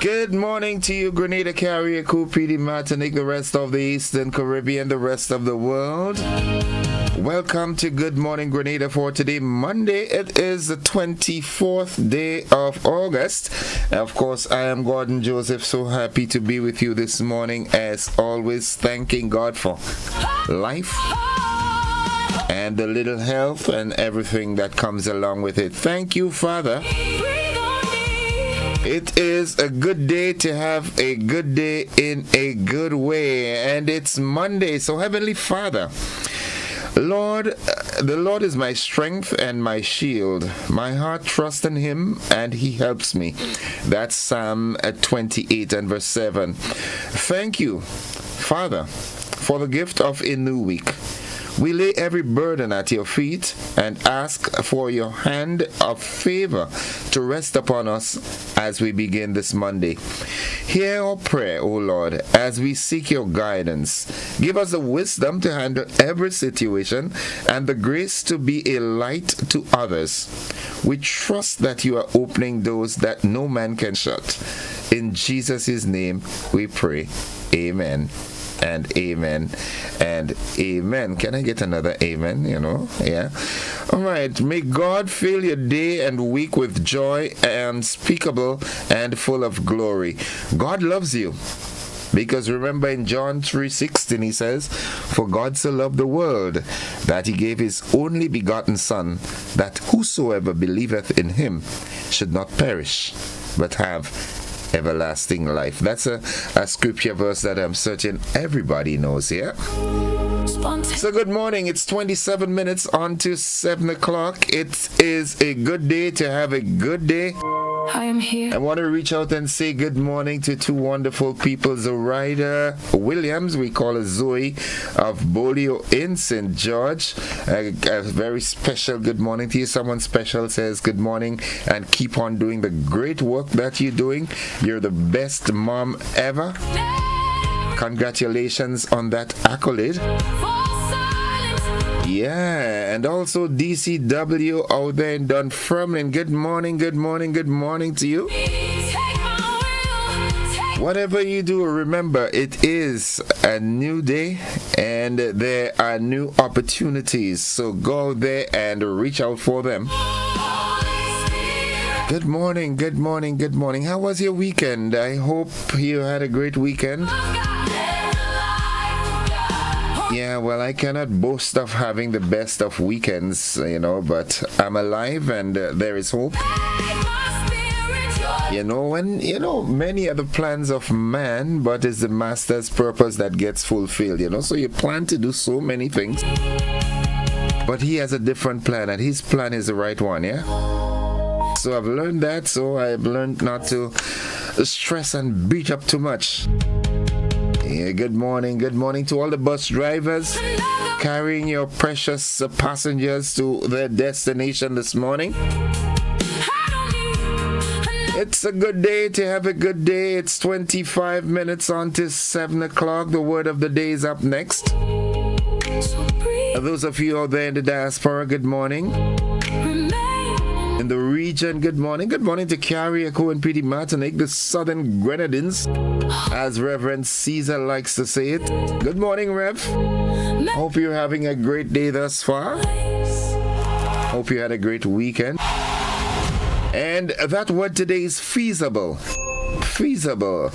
Good morning to you, Grenada, Carriacou, Petite Martinique, the rest of the Eastern Caribbean, the rest of the world. Welcome to Good Morning Grenada for today, Monday. It is the 24th day of August. Of course, I am Gordon Joseph, so happy to be with you this morning, as always, thanking God for life and the little health and everything that comes along with it. Thank you, Father. It is a good day to have a good day in a good way, and it's Monday. So, Heavenly Father, Lord, the Lord is my strength and my shield. My heart trusts in Him, and He helps me. That's Psalm 28 and verse 7. Thank you, Father, for the gift of a new week. We lay every burden at your feet and ask for your hand of favor to rest upon us as we begin this Monday. Hear our prayer, O Lord, as we seek your guidance. Give us the wisdom to handle every situation and the grace to be a light to others. We trust that you are opening doors that no man can shut. In Jesus' name we pray. Amen. And amen and amen. Can I get another amen? Yeah. All right. May God fill your day and week with joy unspeakable and full of glory. God loves you. Because remember in John 3:16 he says, "For God so loved the world that he gave his only begotten Son, that whosoever believeth in him should not perish, but have everlasting life." That's a scripture verse that I'm certain everybody knows, yeah? So good morning. It's 27 minutes on to 7 o'clock. It is a good day to have a good day. I am here. I want to reach out and say good morning to two wonderful people. Zoraida Williams, we call her Zoe, of Bolio in St. George. A very special good morning to you. Someone special says good morning and keep on doing the great work that you're doing. You're the best mom ever. Congratulations on that accolade. Yeah, and also DCW out there in Dunfermline. Good morning, good morning, good morning to you. Whatever you do, remember it is a new day and there are new opportunities. So go there and reach out for them. Good morning, good morning, good morning. How was your weekend? I hope you had a great weekend. Yeah, well, I cannot boast of having the best of weekends, but I'm alive and there is hope. Many are the plans of man, but it's the master's purpose that gets fulfilled, So you plan to do so many things, but he has a different plan, and his plan is the right one, yeah? So I've learned that, so I've learned not to stress and beat up too much. Yeah, good morning to all the bus drivers carrying your precious passengers to their destination this morning. It's a good day to have a good day. It's 25 minutes on to 7 o'clock. The word of the day is up next. Those of you out there in the diaspora, good morning. In the region, good morning. Good morning to Carriacou and Petite Martinique, the Southern Grenadines, as Reverend Caesar likes to say it. Good morning, Rev. Hope you're having a great day thus far. Hope you had a great weekend. And that word today is feasible. Feasible.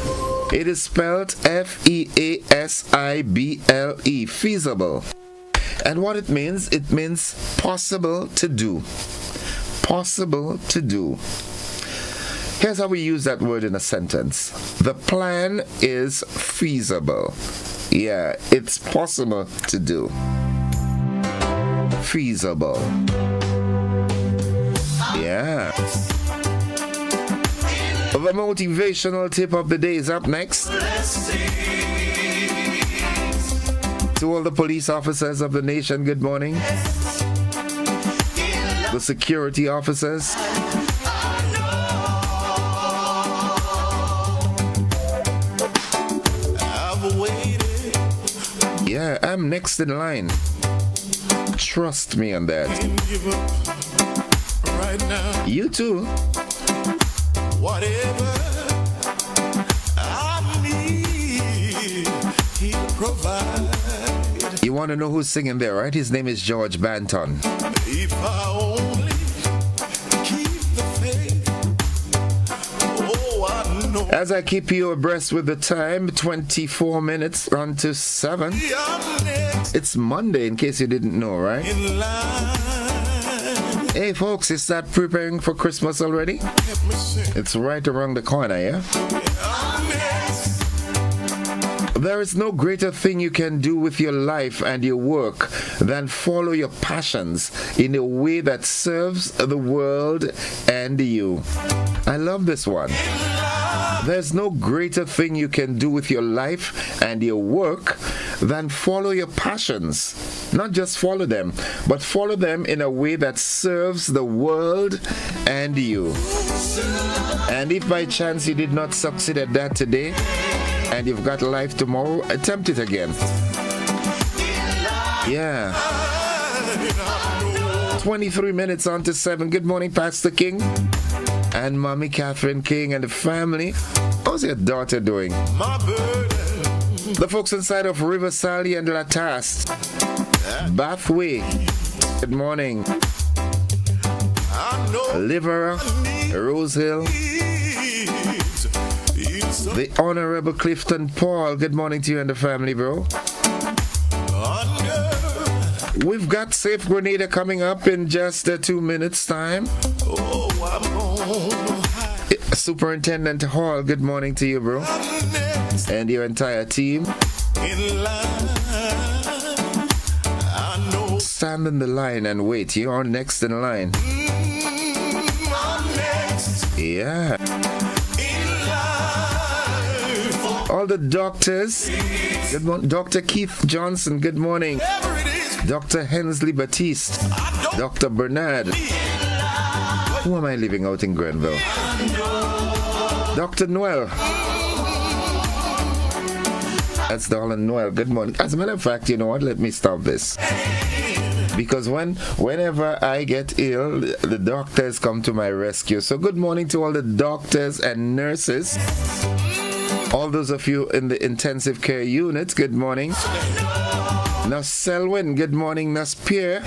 It is spelled F-E-A-S-I-B-L-E. Feasible. And what it means possible to do. Possible to do. Here's how we use that word in a sentence. The plan is feasible. Yeah, it's possible to do. Feasible. Yeah. The motivational tip of the day is up next. To all the police officers of the nation, good morning. The security officers. Yeah, I'm next in line. Trust me on that. You too. Whatever You want to know who's singing there, right? His name is George Banton. If I only keep the faith, oh, I know. As I keep you abreast with the time, 24 minutes on to 7. It's Monday, in case you didn't know, right? Hey, folks, is that preparing for Christmas already? It's right around the corner, yeah? There is no greater thing you can do with your life and your work than follow your passions in a way that serves the world and you. I love this one. There's no greater thing you can do with your life and your work than follow your passions. Not just follow them, but follow them in a way that serves the world and you. And if by chance you did not succeed at that today, and you've got life tomorrow, attempt it again. Yeah. 23 minutes on to 7. Good morning, Pastor King and Mommy Catherine King and the family. How's your daughter doing? The folks inside of River Sally and Lataste, Bathway. Good morning. Liver, Rose Hill. The Honorable Clifton Paul. Good morning to you and the family, bro. We've got Safe Grenada coming up in just 2 minutes' time. Superintendent Hall, good morning to you, bro. And your entire team. Stand in the line and wait. You are next in line. Yeah. All the doctors, good morning. Dr. Keith Johnson, good morning. Dr. Hensley Batiste, Dr. Bernard. Who am I leaving out in Grenville? Dr. Noel. That's Darlene Noel. Good morning. As a matter of fact, you know what? Let me stop this. Because whenever I get ill, the doctors come to my rescue. So good morning to all the doctors and nurses. All those of you in the intensive care units, good morning. Nurse Selwyn, good morning. Nurse Pierre,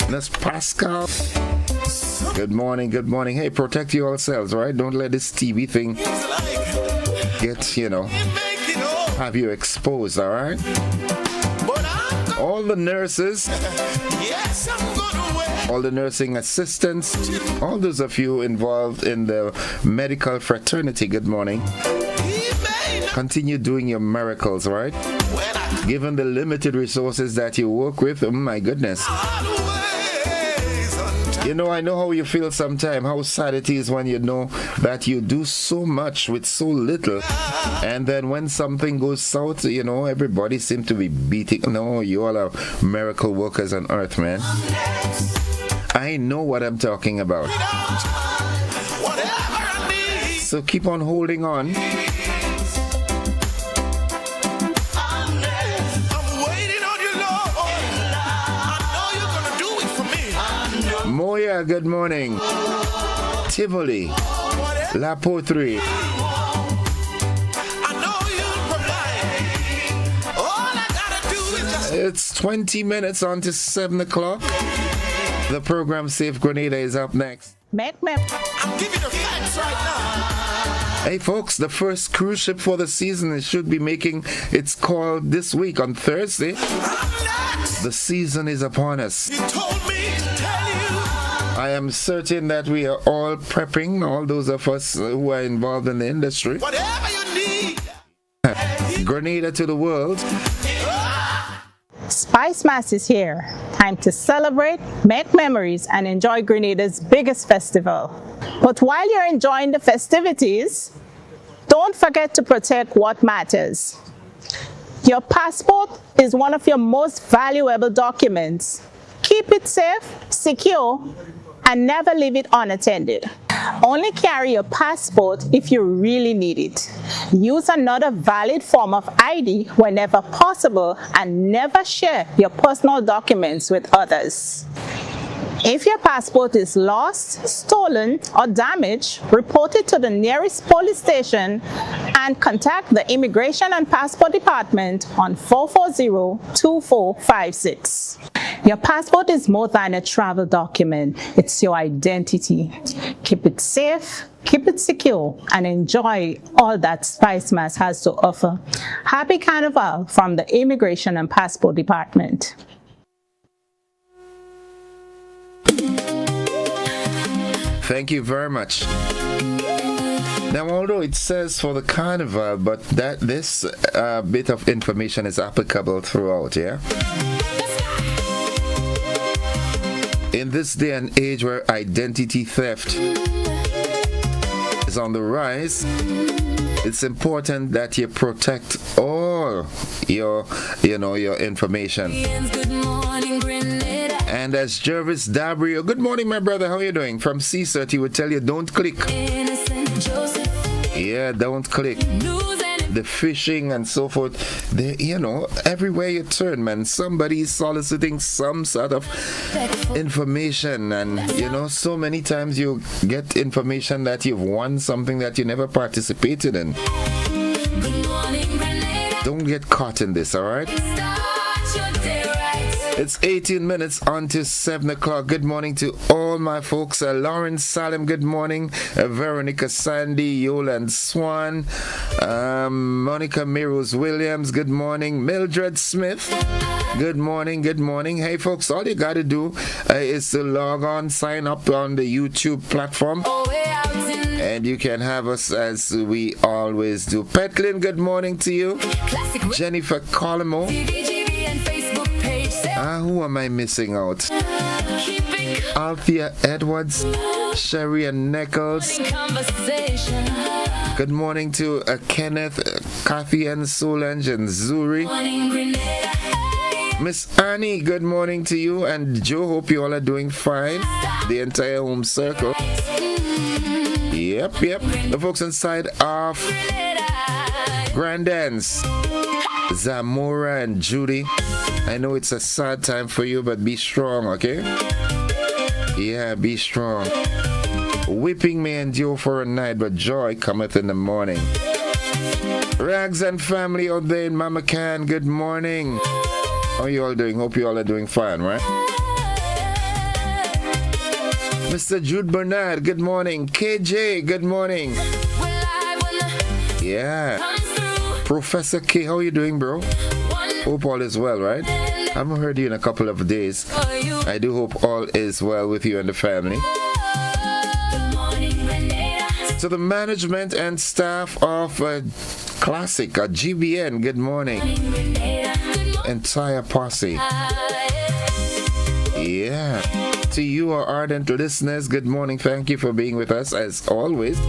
Nurse Pascal. Good morning, good morning. Hey, protect yourselves, right? Don't let this TB thing get, have you exposed, all right? All the nurses, all the nursing assistants, all those of you involved in the medical fraternity, good morning. Continue doing your miracles, right? Given the limited resources that you work with, oh my goodness. I know how you feel sometimes, how sad it is when you know that you do so much with so little, and then when something goes south, everybody seems to be beating. No, you all are miracle workers on earth, man. I know what I'm talking about. So keep on holding on. Moya, good morning. Tivoli, La Poterie. It's 20 minutes on to 7 o'clock. The program Safe Grenada is up next. I'm giving the facts right now. Hey folks, the first cruise ship for the season should be making its call this week on Thursday. The season is upon us. You told me to tell you. I am certain that we are all prepping, all those of us who are involved in the industry. Whatever you need. Grenada to the world. Spice Mass is here. Time to celebrate, make memories, and enjoy Grenada's biggest festival. But while you're enjoying the festivities, don't forget to protect what matters. Your passport is one of your most valuable documents. Keep it safe, secure, and never leave it unattended. Only carry your passport if you really need it. Use another valid form of ID whenever possible, and never share your personal documents with others. If your passport is lost, stolen, or damaged, report it to the nearest police station and contact the Immigration and Passport Department on 440-2456. Your passport is more than a travel document. It's your identity. Keep it safe, keep it secure, and enjoy all that Spicemas has to offer. Happy Carnival from the Immigration and Passport Department. Thank you very much. Now, although it says for the carnival, but this bit of information is applicable throughout, yeah? In this day and age where identity theft is on the rise, it's important that you protect all your information. And as Jervis Dabrio, good morning, my brother, how are you doing? From CSERT, he would tell you, don't click. Yeah, don't click. The phishing and so forth, everywhere you turn, man, somebody's soliciting some sort of information. And, so many times you get information that you've won something that you never participated in. Don't get caught in this, all right? It's 18 minutes on to 7 o'clock. Good morning to all my folks. Lauren Salim, good morning. Veronica Sandy, Yolan Swan. Monica Miros Williams, good morning. Mildred Smith, good morning, good morning. Hey, folks, all you got to do is to log on, sign up on the YouTube platform. And you can have us as we always do. Petlin, good morning to you. Jennifer Colimo. Who am I missing out? Althea Edwards, Sherry and Nichols. Good morning to Kenneth, Kathy and Solange and Zuri. Miss Annie, good morning to you. And Joe, hope you all are doing fine. The entire home circle. Yep. The folks inside of Grandans, Zamora and Judy. I know it's a sad time for you, but be strong, okay? Yeah, be strong. Weeping may endure for a night, but joy cometh in the morning. Rags and family out there in Mama Can, good morning. How are you all doing? Hope you all are doing fine, right? Mr. Jude Bernard, good morning. KJ, good morning. Yeah. Professor K, how are you doing, bro? Hope all is well, right? I haven't heard you in a couple of days. I do hope all is well with you and the family. To the management and staff of Classic, GBN, good morning. Entire posse. Yeah. To you, our ardent listeners, good morning. Thank you for being with us as always.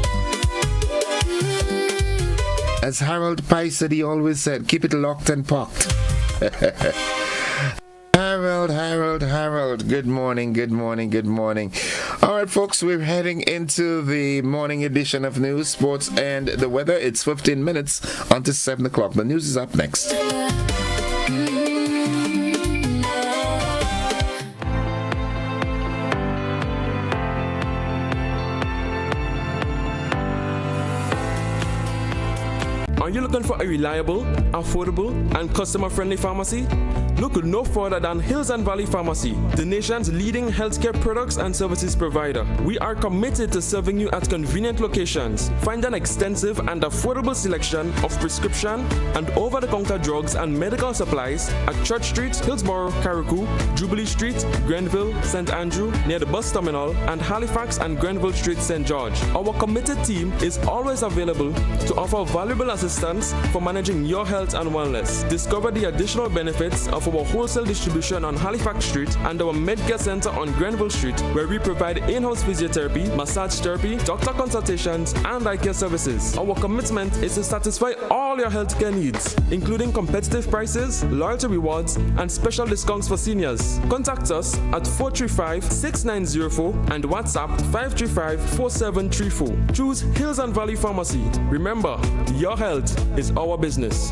As Harold Paisady always said, keep it locked and pocked. Harold, good morning. All right, folks, we're heading into the morning edition of News, Sports, and the Weather. It's 15 minutes until 7 o'clock. The news is up next. Are you looking for a reliable, affordable, and customer-friendly pharmacy? Look no further than Hills and Valley Pharmacy, the nation's leading healthcare products and services provider. We are committed to serving you at convenient locations. Find an extensive and affordable selection of prescription and over-the-counter drugs and medical supplies at Church Street, Hillsborough, Carriacou, Jubilee Street, Grenville, St. Andrew, near the bus terminal, and Halifax and Grenville Street, St. George. Our committed team is always available to offer valuable assistance for managing your health and wellness. Discover the additional benefits of our wholesale distribution on Halifax Street and our Medcare Center on Grenville Street, where we provide in-house physiotherapy, massage therapy, doctor consultations, and eye care services. Our commitment is to satisfy all your healthcare needs, including competitive prices, loyalty rewards, and special discounts for seniors. Contact us at 435-6904 and WhatsApp 535-4734. Choose Hills and Valley Pharmacy. Remember, your health is our business.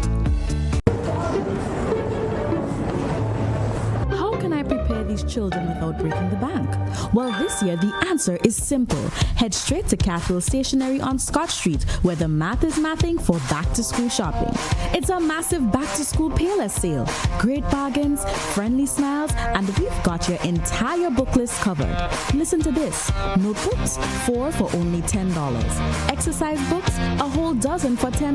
How can I prepare these teach children without breaking the bank? Well, this year the answer is simple. Head straight to Cathedral Stationery on Scott Street, where the math is mathing for back-to-school shopping. It's a massive back-to-school Payless sale. Great bargains, friendly smiles, and we've got your entire book list covered. Listen to this. Notebooks, 4 for only $10. Exercise books, a whole dozen for $10.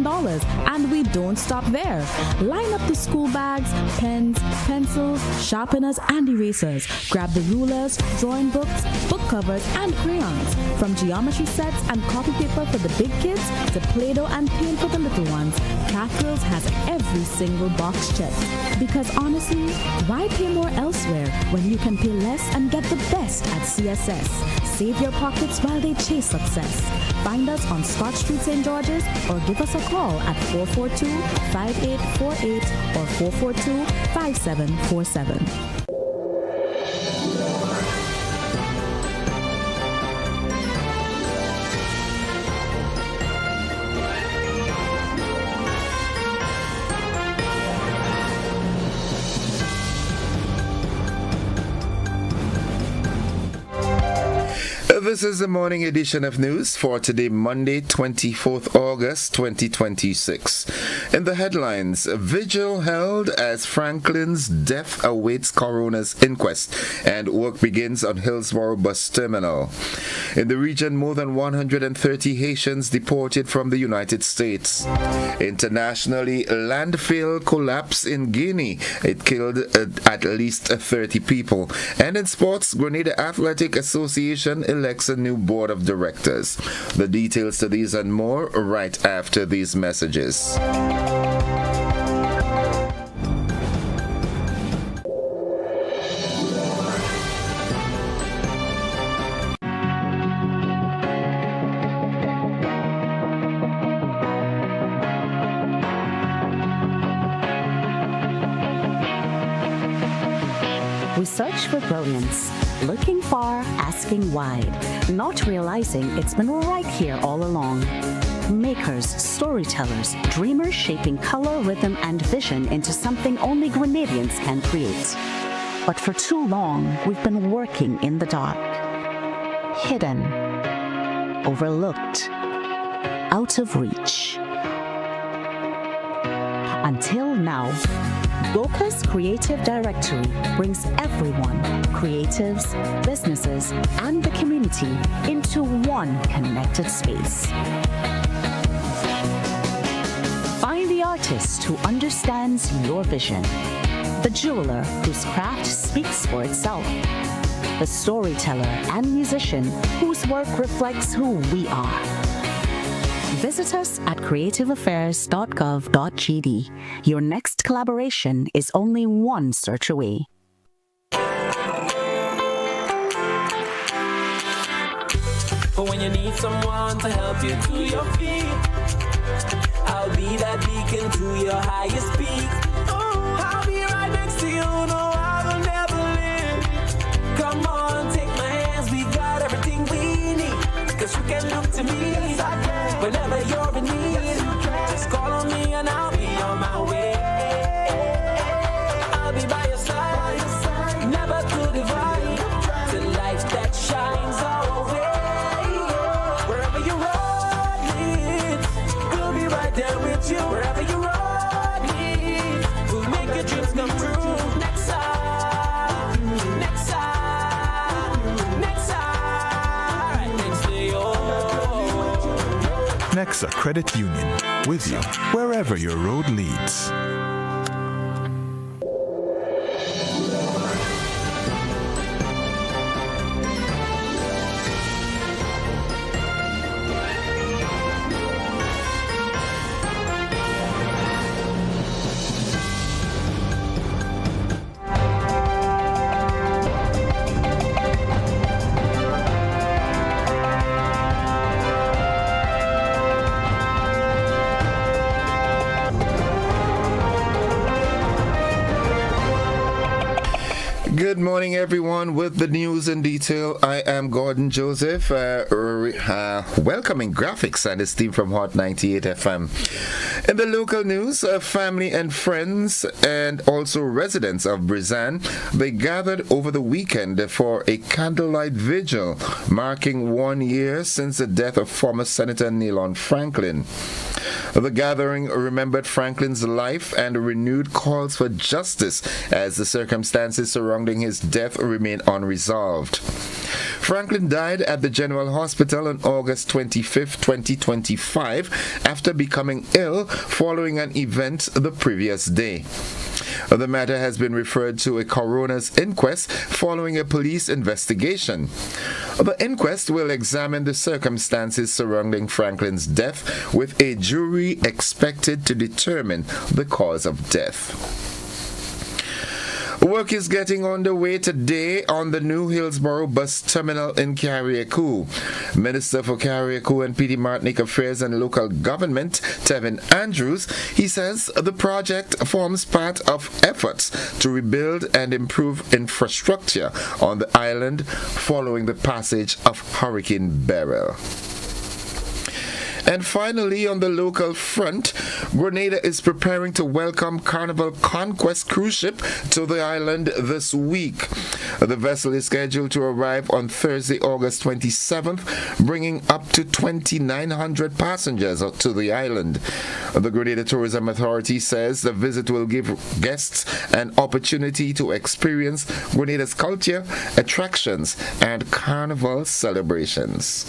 And we don't stop there. Line up the school bags, pens, pencils, sharpeners, and erasers. Grab the rulers, drawing books, book covers, and crayons. From geometry sets and copy paper for the big kids to Play-Doh and paint for the little ones, Catherall's has every single box checked. Because honestly, why pay more elsewhere when you can pay less and get the best at CSS? Save your pockets while they chase success. Find us on Scott Street, St. George's, or give us a call at 442-5848 or 442-5747. This is the morning edition of news for today, Monday, 24th August 2026. In the headlines, vigil held as Franklin's death awaits coroner's inquest and work begins on Hillsborough bus terminal. In the region, more than 130 Haitians deported from the United States. Internationally, landfill collapse in Guinea. It killed at least 30 people. And in sports, Grenada Athletic Association elects a new board of directors. The details to these and more right after these messages. We search for brilliance, looking far, asking wide, not realizing it's been right here all along. Makers, storytellers, dreamers shaping color, rhythm, and vision into something only Grenadians can create. But for too long, we've been working in the dark, hidden, overlooked, out of reach. Until now, Goka's Creative Directory brings everyone, creatives, businesses, and the community into one connected space. Find the artist who understands your vision, the jeweler whose craft speaks for itself, the storyteller and musician whose work reflects who we are. Visit us at creativeaffairs.gov.gd. Your next collaboration is only one search away. But when you need someone to help you to your feet, I'll be that beacon to your highest peak. Oh, I'll be right next to you, no, I will never leave. Come on, take my hands, we got everything we need. Cause you can look to me whenever you're in need. Just call on me and I'll be on my way. I'll be by your side, never to divide. The light that shines our way. Wherever your road leads, we'll be right there with you. Wherever your road leads, we'll make your dreams come true. Next time, next time, next time, right next to you. Nexa Credit Union, with you wherever your road leads. everyone, with the news in detail. I am Gordon Joseph, welcoming graphics and his team from Hot 98 FM. In the local news, family and friends and also residents of Brizan, they gathered over the weekend for a candlelight vigil marking 1 year since the death of former Senator Neilon Franklin. The gathering remembered Franklin's life and renewed calls for justice as the circumstances surrounding his death remain unresolved. Franklin died at the General Hospital on August 25, 2025, after becoming ill following an event the previous day. The matter has been referred to a coroner's inquest following a police investigation. The inquest will examine the circumstances surrounding Franklin's death, with a jury expected to determine the cause of death. Work is getting underway today on the new Hillsborough bus terminal in Carriacou. Minister for Carriacou and PD Martinique Affairs and Local Government, Tevin Andrews, he says the project forms part of efforts to rebuild and improve infrastructure on the island following the passage of Hurricane Beryl. And finally, on the local front, Grenada is preparing to welcome Carnival Conquest cruise ship to the island this week. The vessel is scheduled to arrive on Thursday, August 27th, bringing up to 2,900 passengers to the island. The Grenada Tourism Authority says the visit will give guests an opportunity to experience Grenada's culture, attractions, and carnival celebrations.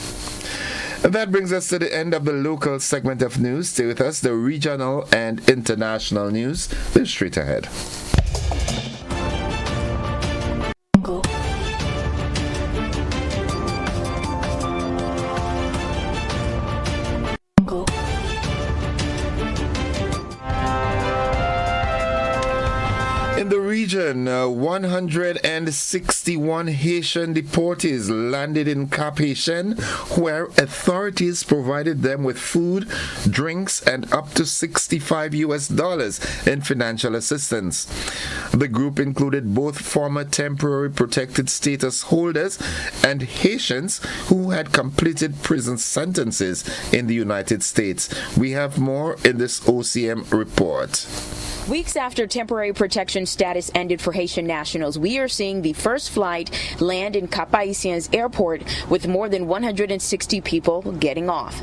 That brings us to the end of the local segment of news. Stay with us. The regional and international news is straight ahead. In the region, 161 Haitian deportees landed in Cap Haitian, where authorities provided them with food, drinks, and up to $65 in financial assistance. The group included both former temporary protected status holders and Haitians who had completed prison sentences in the United States. We have more in this OCM report. Weeks after temporary protection status ended for Haitian nationals, we are seeing the first flight land in Cap-Haïtien's airport with more than 160 people getting off.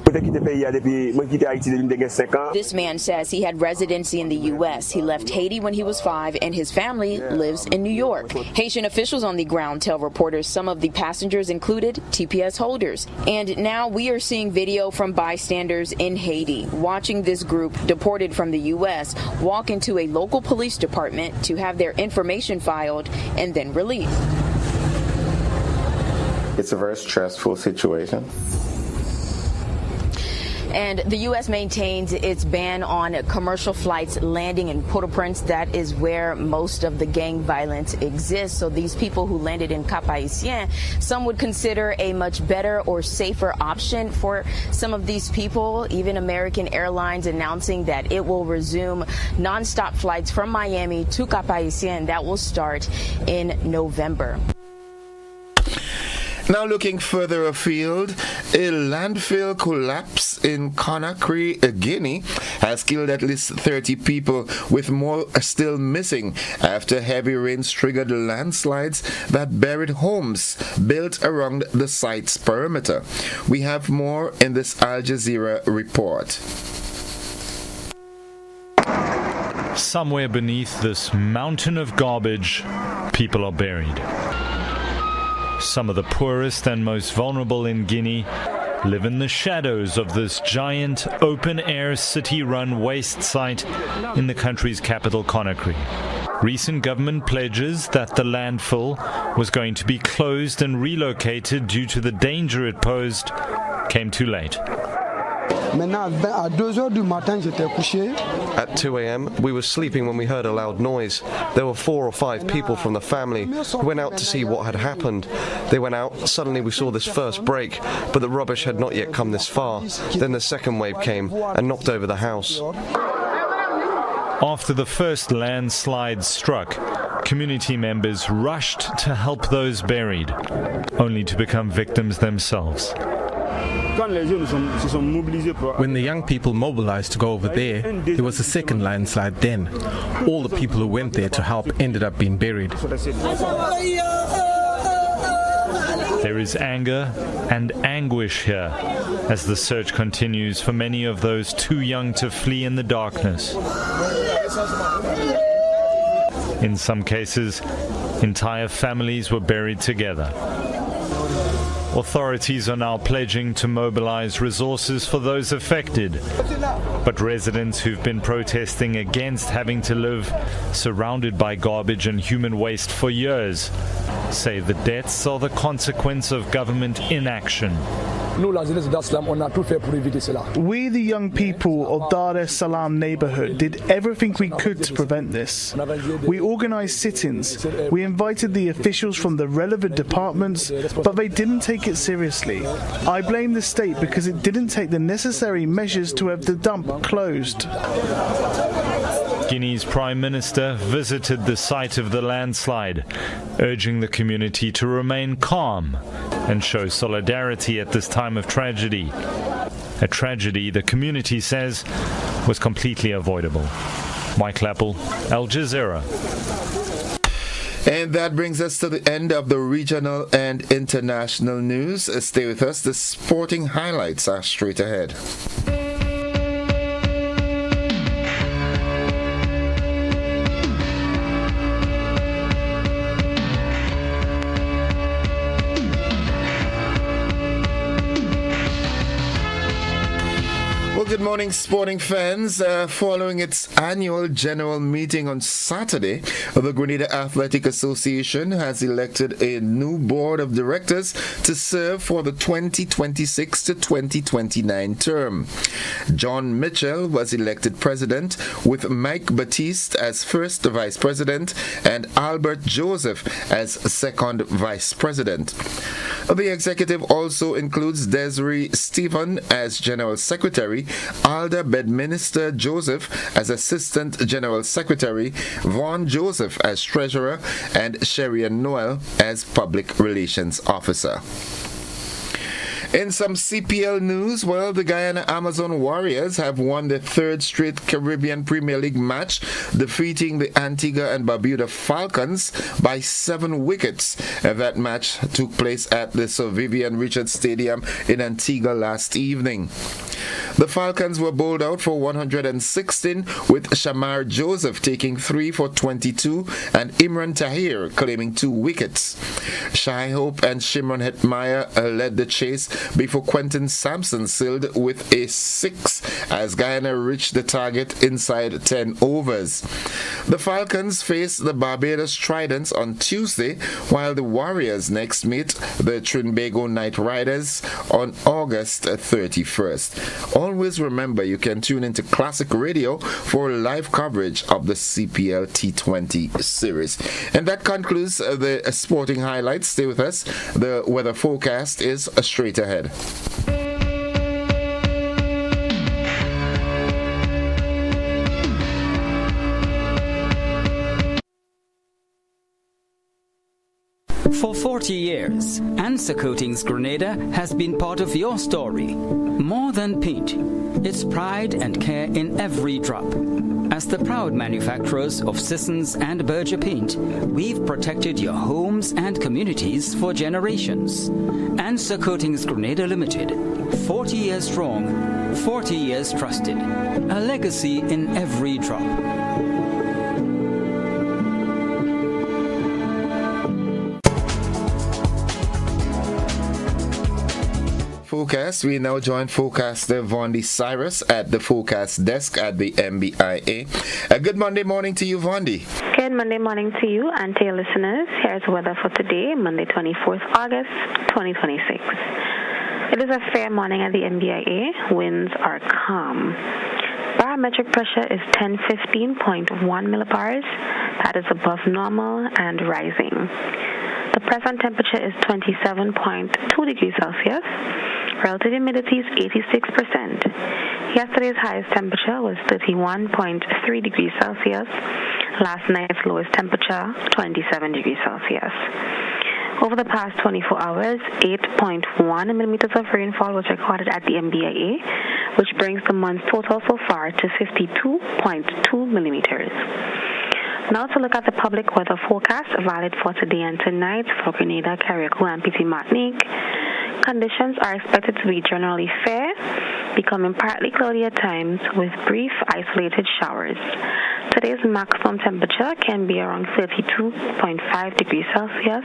This man says he had residency in the U.S. He left Haiti when he was 5 and his family lives in New York. Haitian officials on the ground tell reporters some of the passengers included TPS holders. And now we are seeing video from bystanders in Haiti watching this group deported from the U.S. walk into a local police department to have their information filed and then released. It's a very stressful situation. And the U.S. maintains its ban on commercial flights landing in Port-au-Prince. That is where most of the gang violence exists. So these people who landed in Cap-Haïtien, some would consider a much better or safer option for some of these people. Even American Airlines announcing that it will resume nonstop flights from Miami to Cap-Haïtien. That will start in November. Now looking further afield, a landfill collapse in Conakry, Guinea, has killed at least 30 people, with more still missing after heavy rains triggered landslides that buried homes built around the site's perimeter. We have more in this Al Jazeera report. Somewhere beneath this mountain of garbage, people are buried. Some of the poorest and most vulnerable in Guinea live in the shadows of this giant open-air city-run waste site in the country's capital, Conakry. Recent government pledges that the landfill was going to be closed and relocated due to the danger it posed came too late. At 2 a.m., we were sleeping when we heard a loud noise. There were 4 or 5 people from the family who went out to see what had happened. They went out, suddenly we saw this first break, but the rubbish had not yet come this far. Then the second wave came and knocked over the house. After the first landslide struck, community members rushed to help those buried, only to become victims themselves. When the young people mobilized to go over there was a second landslide then. All the people who went there to help ended up being buried. There is anger and anguish here as the search continues for many of those too young to flee in the darkness. In some cases, entire families were buried together. Authorities are now pledging to mobilize resources for those affected. But residents who've been protesting against having to live surrounded by garbage and human waste for years say the deaths are the consequence of government inaction. We, the young people of Dar es Salaam neighborhood, did everything we could to prevent this. We organized sit-ins. We invited the officials from the relevant departments, but they didn't take it seriously. I blame the state because it didn't take the necessary measures to have the dump closed. Guinea's Prime Minister visited the site of the landslide, urging the community to remain calm and show solidarity at this time of tragedy. A tragedy the community says was completely avoidable. Mike Lappel, Al Jazeera. And that brings us to the end of the regional and international news. Stay with us. The sporting highlights are straight ahead. Good morning, sporting fans. Following its annual general meeting on Saturday, the Grenada Athletic Association has elected a new board of directors to serve for the 2026 to 2029 term. John Mitchell was elected president, with Mike Batiste as first vice president and Albert Joseph as second vice president. The executive also includes Desiree Stephen as general secretary, Alda Bedminster Joseph as Assistant General Secretary, Vaughn Joseph as Treasurer, and Sherian Noel as Public Relations Officer. In some CPL news, the Guyana Amazon Warriors have won their third straight Caribbean Premier League match, defeating the Antigua and Barbuda Falcons by 7 wickets. That match took place at the Sir Vivian Richards Stadium in Antigua last evening. The Falcons were bowled out for 116, with Shamar Joseph taking 3 for 22 and Imran Tahir claiming 2 wickets. Shai Hope and Shimron Hetmyer led the chase before Quentin Sampson sailed with a 6 as Guyana reached the target inside 10 overs. The Falcons face the Barbados Tridents on Tuesday, while the Warriors next meet the Trinbago Knight Riders on August 31st. Always remember you can tune into Classic Radio for live coverage of the CPL T20 series. And that concludes the sporting highlights. Stay with us. The weather forecast is straight ahead. For 40 years, Answer Coatings Grenada has been part of your story. More than paint, it's pride and care in every drop. As the proud manufacturers of Sissons and Berger paint, we've protected your homes and communities for generations. Answer Coatings Grenada Limited, 40 years strong, 40 years trusted. A legacy in every drop. Forecast. We now join forecaster Vondi Cyrus at the forecast desk at the MBIA. A good Monday morning to you, Vondi. Good Monday morning to you and to your listeners. Here's the weather for today, Monday 24th August 2026. It is a fair morning at the MBIA. Winds are calm. Barometric pressure is 1015.1 millibars. That is above normal and rising. The present temperature is 27.2 degrees Celsius. Relative humidity is 86%. Yesterday's highest temperature was 31.3 degrees Celsius. Last night's lowest temperature, 27 degrees Celsius. Over the past 24 hours, 8.1 millimeters of rainfall was recorded at the MBIA, which brings the month's total so far to 52.2 millimeters. Now to look at the public weather forecast valid for today and tonight for Grenada, Carriacou, and Petit Martinique. Conditions are expected to be generally fair, becoming partly cloudy at times with brief isolated showers. Today's maximum temperature can be around 32.5 degrees Celsius.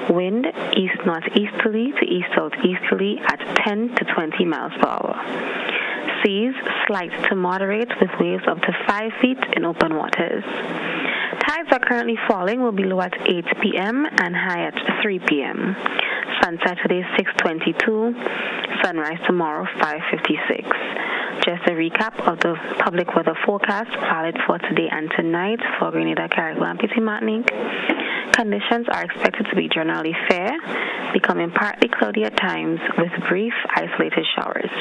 Wind east-northeasterly to east-southeasterly at 10 to 20 miles per hour. Seas slight to moderate with waves up to 5 feet in open waters. Tides are currently falling, will be low at 8 p.m. and high at 3 p.m. Sunset today is 6:22, sunrise tomorrow 5:56. Just a recap of the public weather forecast valid for today and tonight for Grenada, Carriacou, and Petit Martinique. Conditions are expected to be generally fair, becoming partly cloudy at times with brief isolated showers.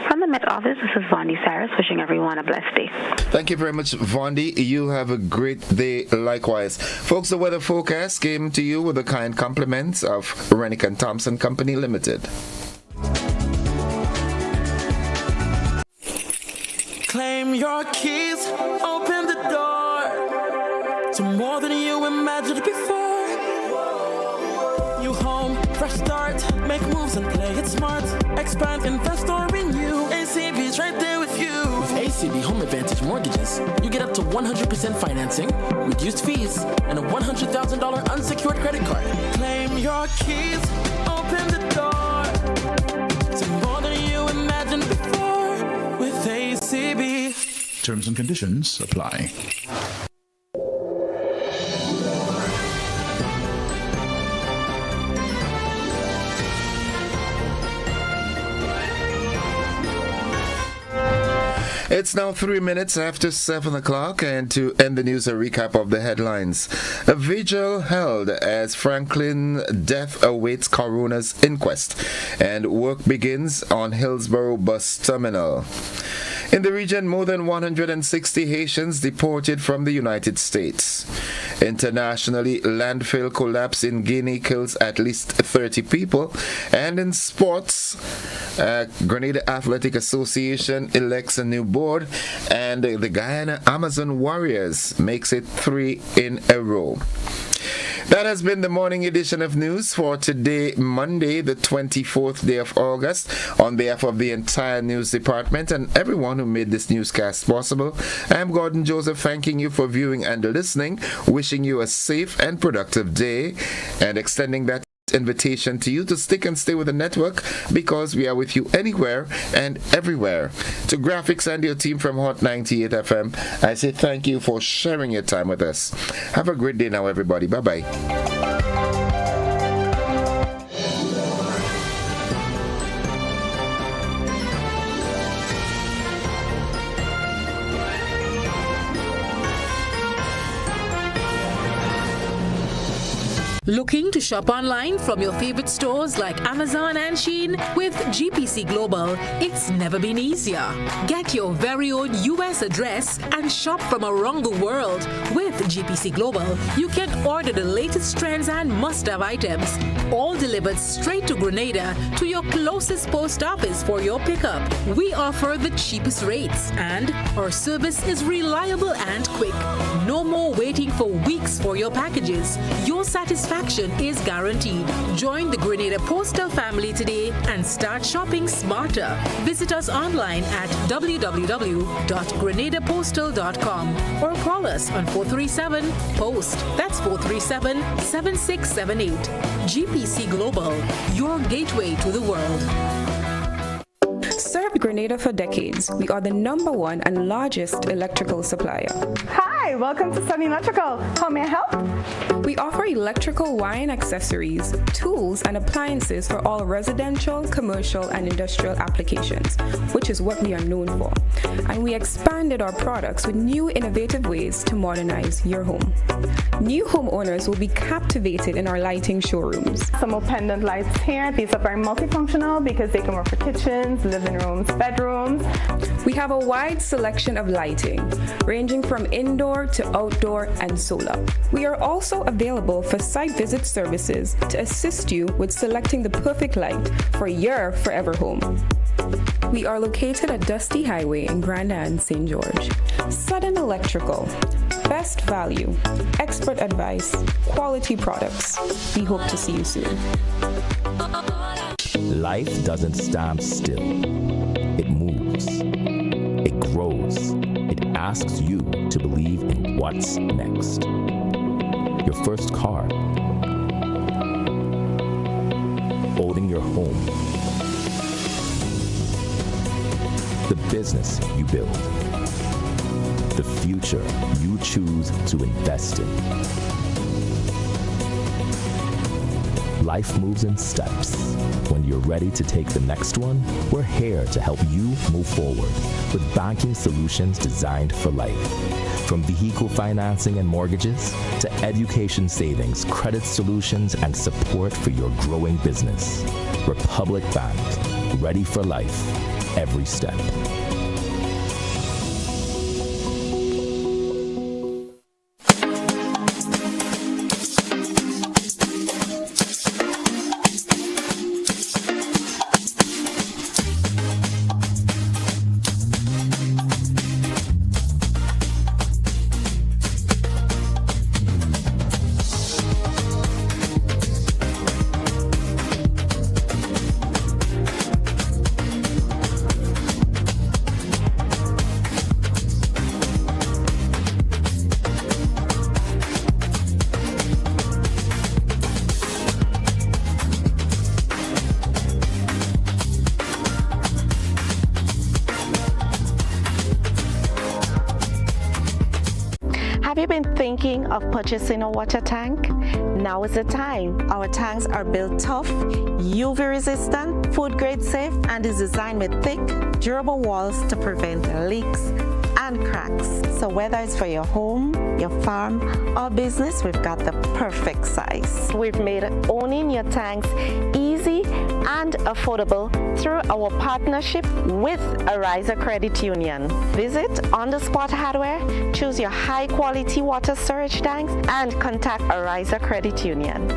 From the Met Office, this is Vondi Cyrus wishing everyone a blessed day. Thank you very much, Vondi. You have a great day likewise. Folks, the weather forecast came to you with the kind compliments of Rennick & Thompson Company Limited. Claim your keys, open the door to more than you imagined before. New home, fresh start, make moves and play it smart. Expand, invest or renew. ACB's right there with you. With ACB Home Advantage Mortgages, you get up to 100% financing, reduced fees, and a $100,000 unsecured credit card. Claim your keys, open the door to more than you imagined before with ACB. Terms and conditions apply. It's now 3 minutes after 7 o'clock, and to end the news, a recap of the headlines. A vigil held as Franklin death awaits coroner's inquest, and work begins on Hillsborough bus terminal. In the region, more than 160 Haitians deported from the United States. Internationally, landfill collapse in Guinea kills at least 30 people. And in sports, Grenada Athletic Association elects a new board, and the Guyana Amazon Warriors makes it 3 in a row. That has been the morning edition of news for today, Monday, the 24th day of August. On behalf of the entire news department and everyone who made this newscast possible, I'm Gordon Joseph, thanking you for viewing and listening, wishing you a safe and productive day, and extending that invitation to you to stick and stay with the network, because we are with you anywhere and everywhere. To Graphics and your team from Hot 98 FM, I say thank you for sharing your time with us. Have a great day now, everybody. Bye-bye. Looking to shop online from your favorite stores like Amazon and Shein? With GPC Global, it's never been easier. Get your very own US address and shop from around the world. With GPC Global, you can order the latest trends and must-have items, all delivered straight to Grenada to your closest post office for your pickup. We offer the cheapest rates, and our service is reliable and quick. No more waiting for weeks for your packages. Your satisfaction is guaranteed. Join the Grenada Postal family today and start shopping smarter. Visit us online at www.grenadapostal.com or call us on 437-POST. That's 437-7678. GPC Global, your gateway to the world. served Grenada for decades. We are the #1 and largest electrical supplier. Hi, welcome to Sunny Electrical. How may I help? We offer electrical wire accessories, tools, and appliances for all residential, commercial, and industrial applications, which is what we are known for. And we expanded our products with new innovative ways to modernize your home. New homeowners will be captivated in our lighting showrooms. Some more pendant lights here. These are very multifunctional because they can work for kitchens, living rooms, bedrooms. We have a wide selection of lighting, ranging from indoor to outdoor and solar. We are also available for site visit services to assist you with selecting the perfect light for your forever home. We are located at Dusty Highway in Grenada and St. George. Sudden Electrical. Best value, expert advice, quality products. We hope to see you soon. Life doesn't stand still. It moves. It grows. It asks you to believe in what's next. Your first car. Owning your home. The business you build. The future you choose to invest in. Life moves in steps. When you're ready to take the next one, we're here to help you move forward with banking solutions designed for life. From vehicle financing and mortgages to education savings, credit solutions, and support for your growing business. Republic Bank, ready for life, every step. Have you been thinking of purchasing a water tank? Now is the time. Our tanks are built tough, UV resistant, food grade safe, and is designed with thick, durable walls to prevent leaks and cracks. So whether it's for your home, your farm, or business, we've got the perfect size. We've made owning your tanks easy and affordable through our partnership with Ariza Credit Union. Visit On The Spot Hardware, choose your high quality water storage tanks, and contact Ariza Credit Union.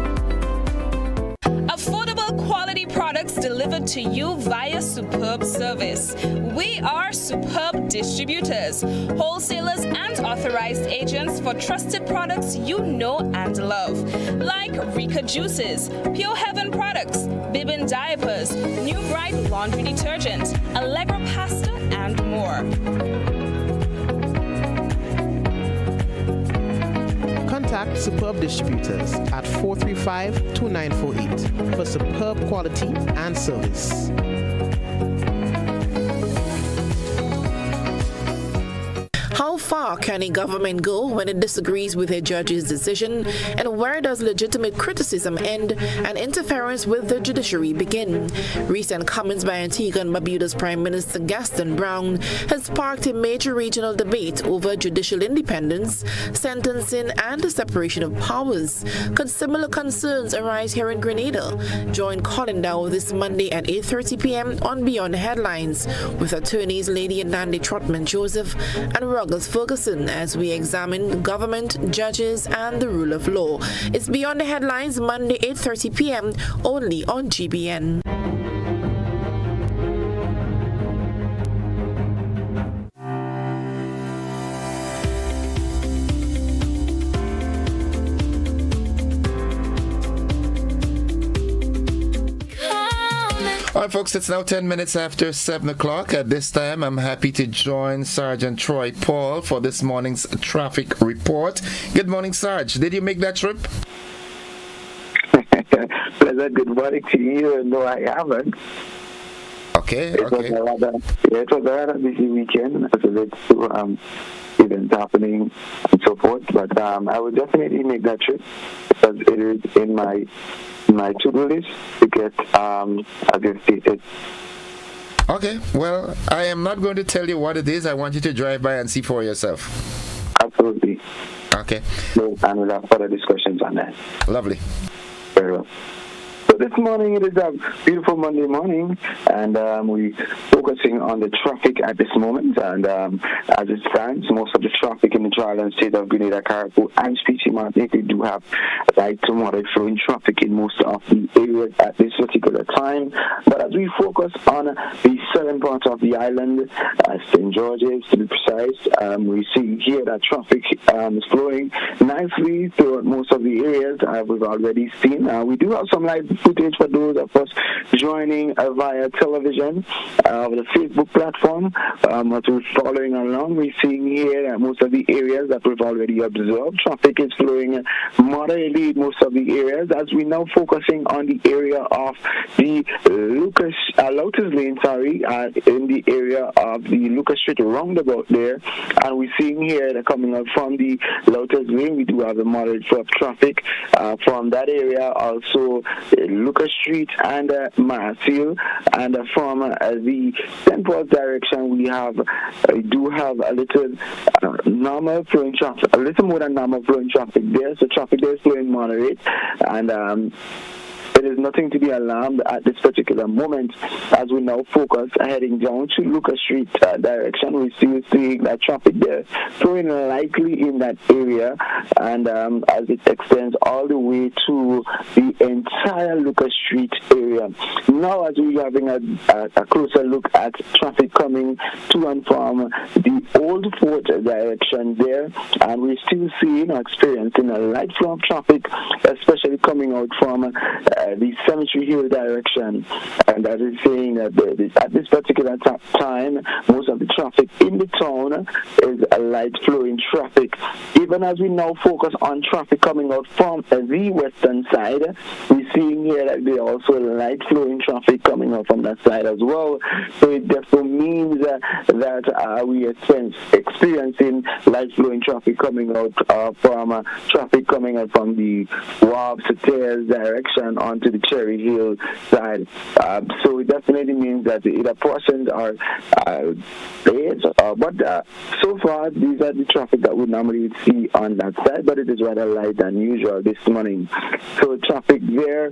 Affordable quality products delivered to you via Superb Service. We are Superb Distributors, wholesalers and authorized agents for trusted products you know and love, like Rika Juices, Pure Heaven products, Bibbin diapers, New Bright laundry detergent, Allegra pasta, and more. Contact Superb Distributors at 435-2948 for superb quality and service. How far can a government go when it disagrees with a judge's decision, and where does legitimate criticism end and interference with the judiciary begin? Recent comments by Antigua and Barbuda's Prime Minister Gaston Brown has sparked a major regional debate over judicial independence, sentencing, and the separation of powers. Could similar concerns arise here in Grenada? Join Colin Dow this Monday at 8:30 p.m. on Beyond the Headlines with attorneys Lady and Nandy Trotman Joseph and Ruggles Ferguson as we examine government, judges, and the rule of law. It's Beyond the Headlines, Monday 8:30 p.m. only on GBN. All right, folks, it's now 10 minutes after 7 o'clock. At this time, I'm happy to join Sergeant Troy Paul for this morning's traffic report. Good morning, Sarge. Did you make that trip? Pleasant good morning to you. No, I haven't. Okay. It was a rather busy weekend. It was two events happening and so forth. But I would definitely make that trip because it is in my to-do list to get, as you stated. Okay, well, I am not going to tell you what it is. I want you to drive by and see for yourself. Absolutely. Okay. And we'll have further discussions on that. Lovely. Very well. So this morning, it is a beautiful Monday morning, and we're focusing on the traffic at this moment. And as it stands, most of the traffic in the trial state of Grenada, Carriacou, and Spiti Martinique, we do have light to moderate flowing traffic in most of the areas at this particular time. But as we focus on the southern part of the island, St. George's to be precise, we see here that traffic is flowing nicely throughout most of the areas we've already seen. We do have some live footage for those of us joining via television over the Facebook platform. As we're following along, we're seeing here that most of the areas that we've already observed, traffic is flowing moderately in most of the areas. As we now focusing on the area of the Lotus Lane, in the area of the Lucas Street roundabout there, and we're seeing here that coming up from the Lotus Lane, we do have a moderate flow of traffic from that area, also Lucas Street and Marseille, and from the St. Paul's direction, we do have a little normal flowing traffic, a little more than normal flowing traffic there. So traffic there is flowing moderate, and there is nothing to be alarmed at this particular moment. As we now focus heading down to Lucas Street direction, we still see that traffic there flowing lightly in that area, and as it extends all the way to the entire Lucas Street area. Now, as we're having a closer look at traffic coming to and from the Old Fort direction there, and we're still seeing or experiencing a light flow of traffic, especially coming out from the Cemetery Hill direction, and that is saying that at this particular time, most of the traffic in the town is a light flowing traffic. Even as we now focus on traffic coming out from the western side, we're seeing here that there are also light flowing traffic coming out from that side as well. So it therefore means that we are experiencing light flowing traffic coming out from the Wabs Tails direction onto the Cherry Hill side. So it definitely means that either persons are late, but so far these are the traffic that we normally see on that side, but it is rather light than usual this morning. So traffic there,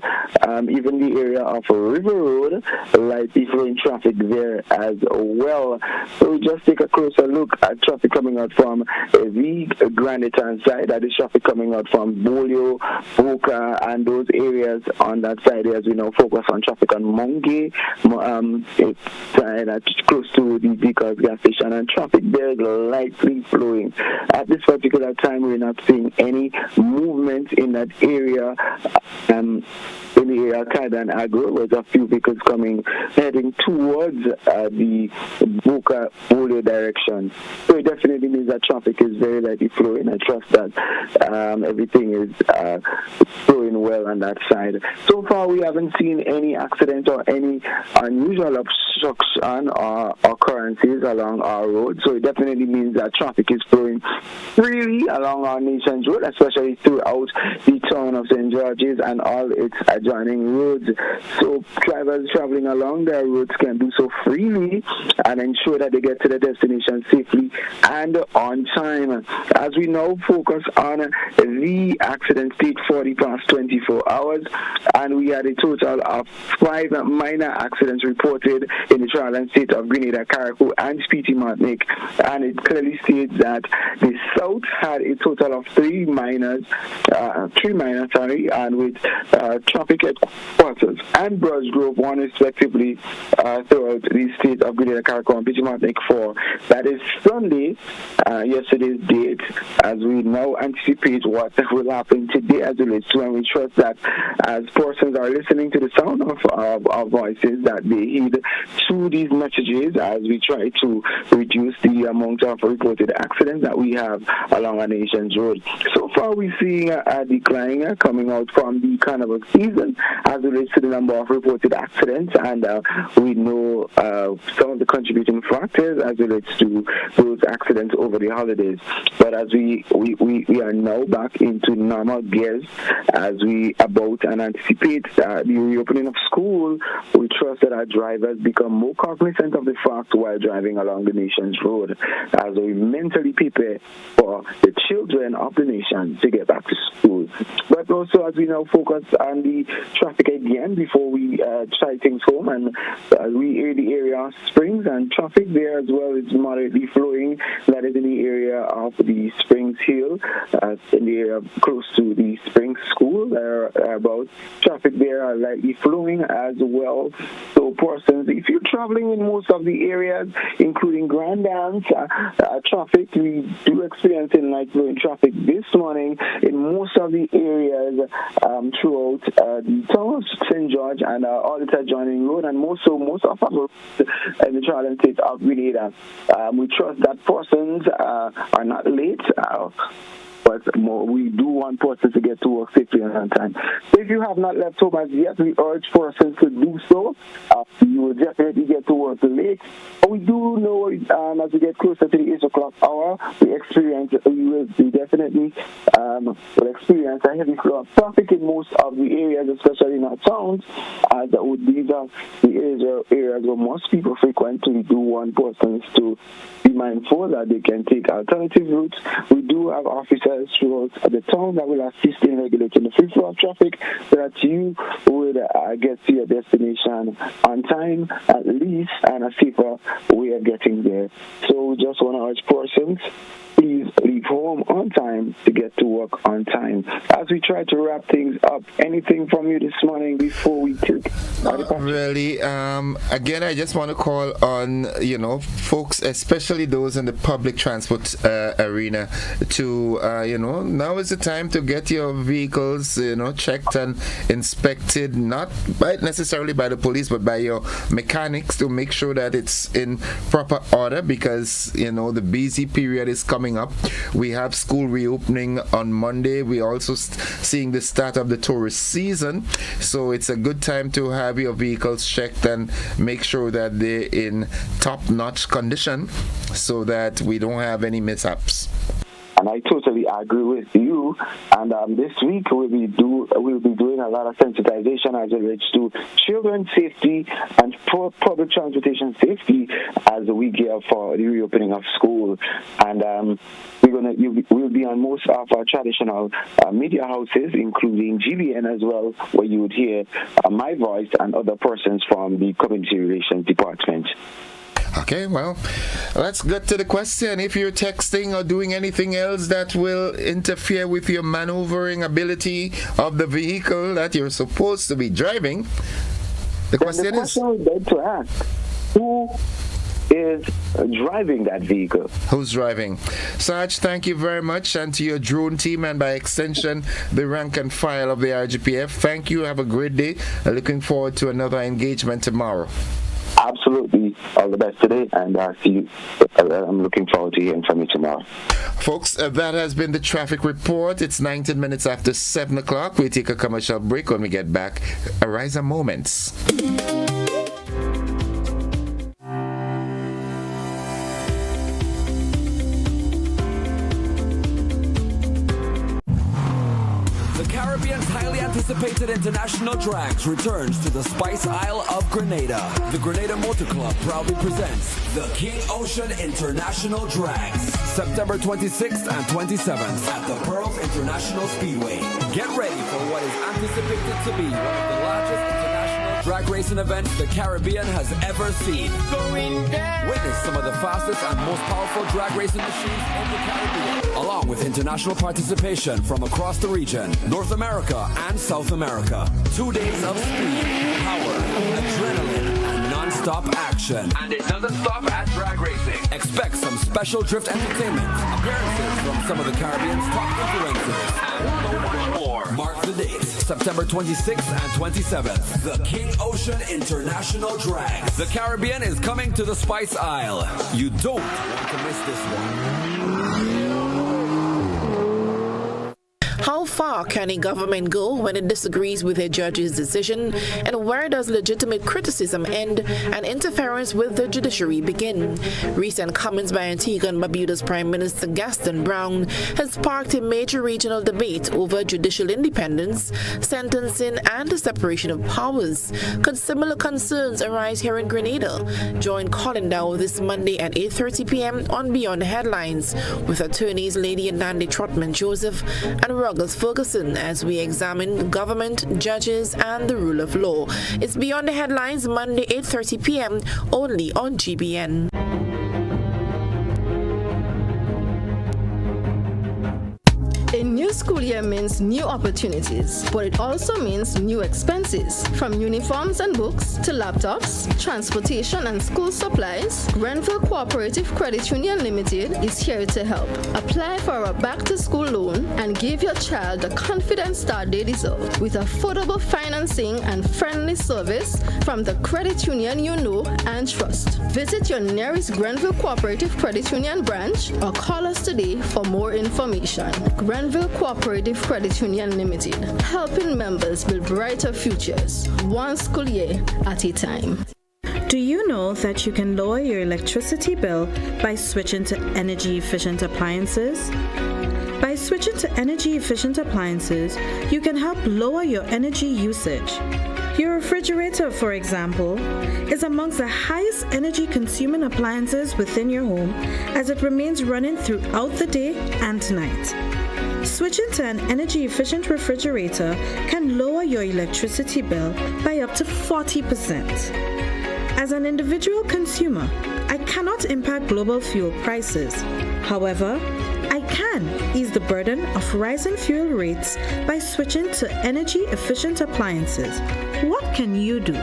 even the area of River Road, light flowing traffic there as well. So we just take a closer look at traffic coming out from the Grenada side, that is traffic coming out from Bolio, Boca, and those areas on that side as we now focus on traffic on Monkey, close to the Because gas station, and traffic there is lightly flowing. At this particular time, we're not seeing any movement in that area. In the area of Kaidan Agro, there's a few vehicles heading towards the Boca Bolio direction. So it definitely means that traffic is very lightly flowing. I trust that everything is flowing well on that side. So far, we haven't seen any accident or any unusual obstruction or occurrences along our road. So it definitely means that traffic is flowing freely along our nation's road, especially throughout the town of St. George's and all its adjoining roads. So drivers traveling along their roads can do so freely and ensure that they get to their destination safely and on time. As we now focus on the accident state 40 past 24 hours, and we had a total of 5 minor accidents reported in the trial and state of Grenada, Carriacou, and Spiti Martinique, and it clearly states that the South had a total of 3 minors, and with traffic headquarters and Brush Grove, 1 respectively, throughout the state of Grenada, Carriacou, and Spiti Martinique 4. That is Sunday, yesterday's date, as we now anticipate what will happen today as relates to, and we trust that as persons are listening to the sound of our voices, that they heed through these messages as we try to reduce the amount of reported accidents that we have along our nation's road. So far, we're seeing a decline coming out from the carnival season as it relates to the number of reported accidents, and we know some of the contributing factors as it relates to those accidents over the holidays. But as we are now back into normal gears as we about and anticipate the reopening of school, we trust that our drivers become more cognizant of the fact while driving along the nation's road as we mentally prepare for the children of the nation to get back to school. But also as we now focus on the traffic again before we try things home, and we in the area of Springs, and traffic there as well is moderately flowing. That is in the area of the Springs Hill, in the area close to the Springs School. There are about traffic there are lightly flowing as well. So persons, if you're traveling in most of the areas, including Grand Dance, traffic, we do experience in light flowing traffic this morning in most of the areas throughout the town of St. George and all the adjoining road, and most of our roads in the Charlotte State of Grenada. We trust that persons are not late. But we do want persons to get to work safely and on time. So if you have not left home as yet, we urge persons to do so. You will definitely get to work late. But we do know as we get closer to the 8 o'clock hour, will definitely experience a heavy flow of traffic in most of the areas, especially in our towns. These are the areas where most people frequently do want persons to be mindful that they can take alternative routes. We do have officers throughout the town that will assist in regulating the free flow of traffic so that you would get to your destination on time, at least, and a safer way of getting there. So we just want to urge persons, please leave home on time to get to work on time. As we try to wrap things up, anything from you this morning before we take? Really, again, I just want to call on, folks, especially those in the public transport arena to, now is the time to get your vehicles, checked and inspected, not necessarily by the police, but by your mechanics to make sure that it's in proper order, because, the busy period is coming up. We have school reopening on Monday. We're also seeing the start of the tourist season, so it's a good time to have your vehicles checked and make sure that they're in top-notch condition so that we don't have any mishaps. And I totally agree with you. And this week we'll be doing a lot of sensitization as it relates to children's safety and public transportation safety as we gear up for the reopening of school. And we'll be on most of our traditional media houses, including GBN as well, where you would hear my voice and other persons from the Community Relations Department. Okay, well, let's get to the question. If you're texting or doing anything else that will interfere with your maneuvering ability of the vehicle that you're supposed to be driving, the question is... to ask, who is driving that vehicle? Who's driving? Sarge, thank you very much, and to your drone team and by extension the rank and file of the RGPF, thank you. Have a great day. Looking forward to another engagement tomorrow. Absolutely. All the best today, and see you. I'm looking forward to hearing from you tomorrow. Folks, that has been the traffic report. It's 19 minutes after 7 o'clock. We take a commercial break. When we get back, Ariza Moments. Anticipated international drags returns to the Spice Isle of Grenada. The Grenada Motor Club proudly presents the King Ocean International Drags, September 26th and 27th at the Pearls International Speedway. Get ready for what is anticipated to be one of the largest international drag racing events the Caribbean has ever seen. Witness some of the fastest and most powerful drag racing machines in the Caribbean, along with international participation from across the region, North America and South America. 2 days of speed, power, adrenaline, and non-stop action. action. And it doesn't stop at drag racing. Expect some special drift entertainment, appearances from some of the Caribbean's top influencers, and so much more. Mark the dates, September 26th and 27th. The King Ocean International Drags. The Caribbean is coming to the Spice Isle. You don't want to miss this one. How far can a government go when it disagrees with a judge's decision? And where does legitimate criticism end and interference with the judiciary begin? Recent comments by Antigua and Barbuda's Prime Minister Gaston Brown has sparked a major regional debate over judicial independence, sentencing, and the separation of powers. Could similar concerns arise here in Grenada? Join Colin Dow this Monday at 8:30 p.m. on Beyond the Headlines with attorneys Lady and Nandy Trotman Joseph and Ruggles Ferguson as we examine government, judges, and the rule of law. It's Beyond the Headlines, Monday 8:30 p.m. only on GBN. A new school year means new opportunities, but it also means new expenses. From uniforms and books to laptops, transportation and school supplies, Grenville Cooperative Credit Union Limited is here to help. Apply for a back-to-school loan and give your child the confident start they deserve with affordable financing and friendly service from the credit union you know and trust. Visit your nearest Grenville Cooperative Credit Union branch or call us today for more information. Grenville Cooperative Credit Union Limited, helping members build brighter futures, one school year at a time. Do you know that you can lower your electricity bill by switching to energy-efficient appliances? By switching to energy-efficient appliances, you can help lower your energy usage. Your refrigerator, for example, is amongst the highest energy-consuming appliances within your home as it remains running throughout the day and night. Switching to an energy-efficient refrigerator can lower your electricity bill by up to 40%. As an individual consumer, I cannot impact global fuel prices. However, I can ease the burden of rising fuel rates by switching to energy-efficient appliances. What can you do?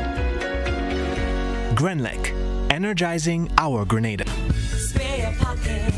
Grenlec, energizing our Grenada. Spare your pocket,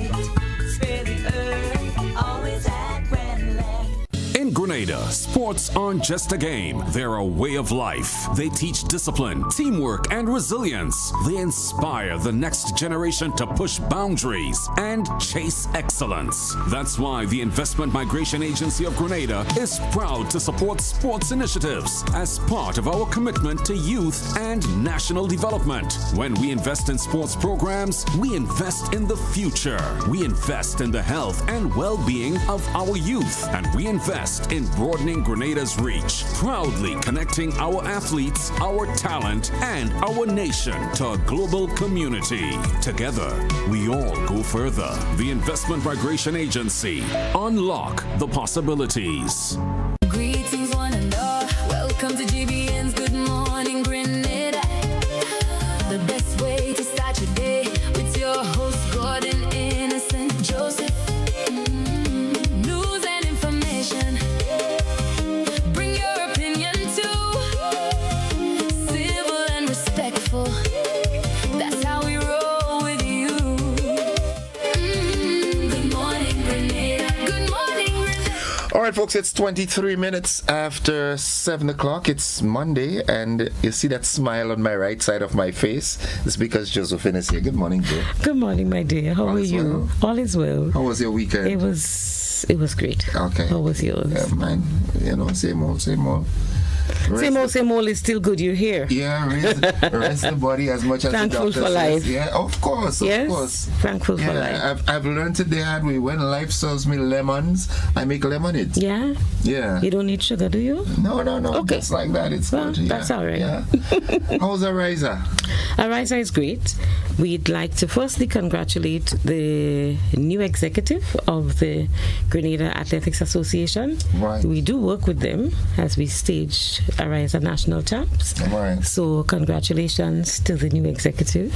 spare the earth, always at Grenlec. In Grenada, sports aren't just a game, they're a way of life. They teach discipline, teamwork, and resilience. They inspire the next generation to push boundaries and chase excellence. That's why the Investment Migration Agency of Grenada is proud to support sports initiatives as part of our commitment to youth and national development. When we invest in sports programs, we invest in the future. We invest in the health and well-being of our youth, and we invest in broadening Grenada's reach, proudly connecting our athletes, our talent, and our nation to a global community. Together, we all go further. The Investment Migration Agency. Unlock the possibilities. Greetings, one and all. Welcome to GBN's Good Morning Grenada. The best way to start your day with your host, Gordon Innocent Joseph. News and information. Bring your opinion too. Civil and respectful. That's how we roll with you. Good morning, Grenada. Good morning, Grenada. All right, folks, it's 23 minutes after 7 o'clock. It's Monday, and you see that smile on my right side of my face. It's because Josephine is here. Good morning, Joe. Good morning, my dear. How are you? Well? All is well. How was your weekend? It was great. Okay. How was yours? Yeah, mine, same old. Same old is still good. You're here. Yeah, rest the body as much as thankful the doctor for says. life. Yeah, of course. Thankful for life. I've learned today that when life serves me lemons, I make lemonade. Yeah. Yeah. You don't need sugar, do you? No. Okay. Just like that. It's good. That's all right. Yeah. How's Ariza? Ariza is great. We'd like to firstly congratulate the new executive of the Grenada Athletics Association. Right. We do work with them as we stage Ariza National Champs. Right. So congratulations to the new executive.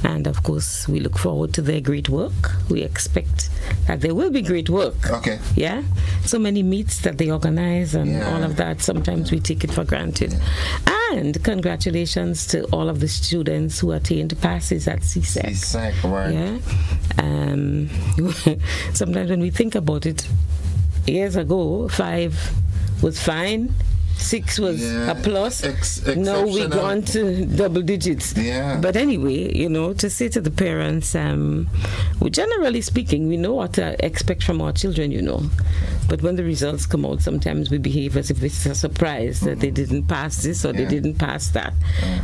And of course, we look forward to their great work. We expect that there will be great work. Okay. Yeah. So many meets that they organize and all of that. Sometimes we take it for granted. And congratulations to all of the students who attained passes at CSEC. CSEC, right. Yeah. Sometimes when we think about it, years ago, 5 was fine. 6 was a plus. Now we've gone to double digits. Yeah. But anyway, to say to the parents, generally speaking, we know what to expect from our children, But when the results come out, sometimes we behave as if it's a surprise that they didn't pass this or they didn't pass that.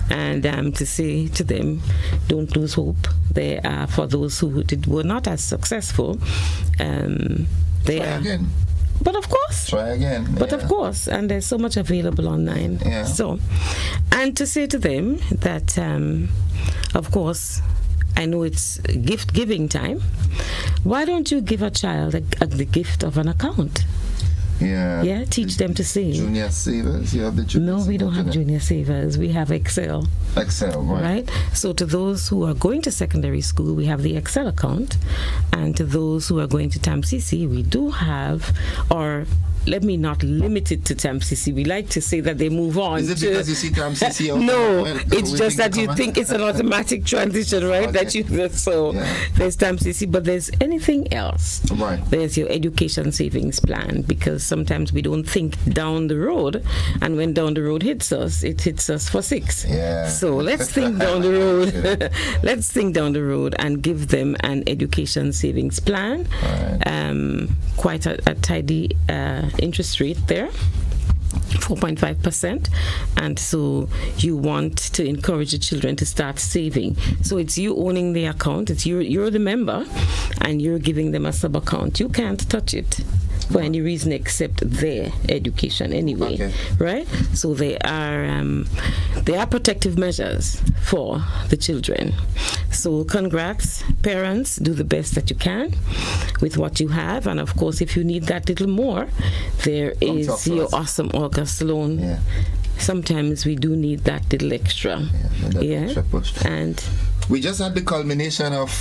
And to say to them, don't lose hope. They are for those who were not as successful. They Try are. Again. But of course. Try again. But of course, and there's so much available online. Yeah. So, and to say to them that, of course, I know it's gift giving time. Why don't you give a child the gift of an account? Yeah. Yeah, teach them to save. Junior savers. You have the junior. No, we don't have junior savers. We have Excel. Excel, right. Right? So to those who are going to secondary school, we have the Excel account. And to those who are going to TAMCC, we do have, or let me not limit it to TAMCC. We like to say that they move on. Is it because you see TAMCC? No, it's just that you think it's an automatic transition, right? Okay. There's TAMCC, but there's anything else. Right. There's your education savings plan, because sometimes we don't think down the road, and when down the road hits us, it hits us for 6. Yeah. So let's think down the road. Let's think down the road and give them an education savings plan. Right. Quite a tidy interest rate there, 4.5%, and so you want to encourage the children to start saving. So it's you owning the account. It's you're the member, and you're giving them a sub account. You can't touch it for any reason except their education anyway, right? So they are protective measures for the children. So congrats, parents, do the best that you can with what you have, and of course if you need that little more, there is your awesome August loan. Yeah. Sometimes we do need that little extra. Extra push. And we just had the culmination of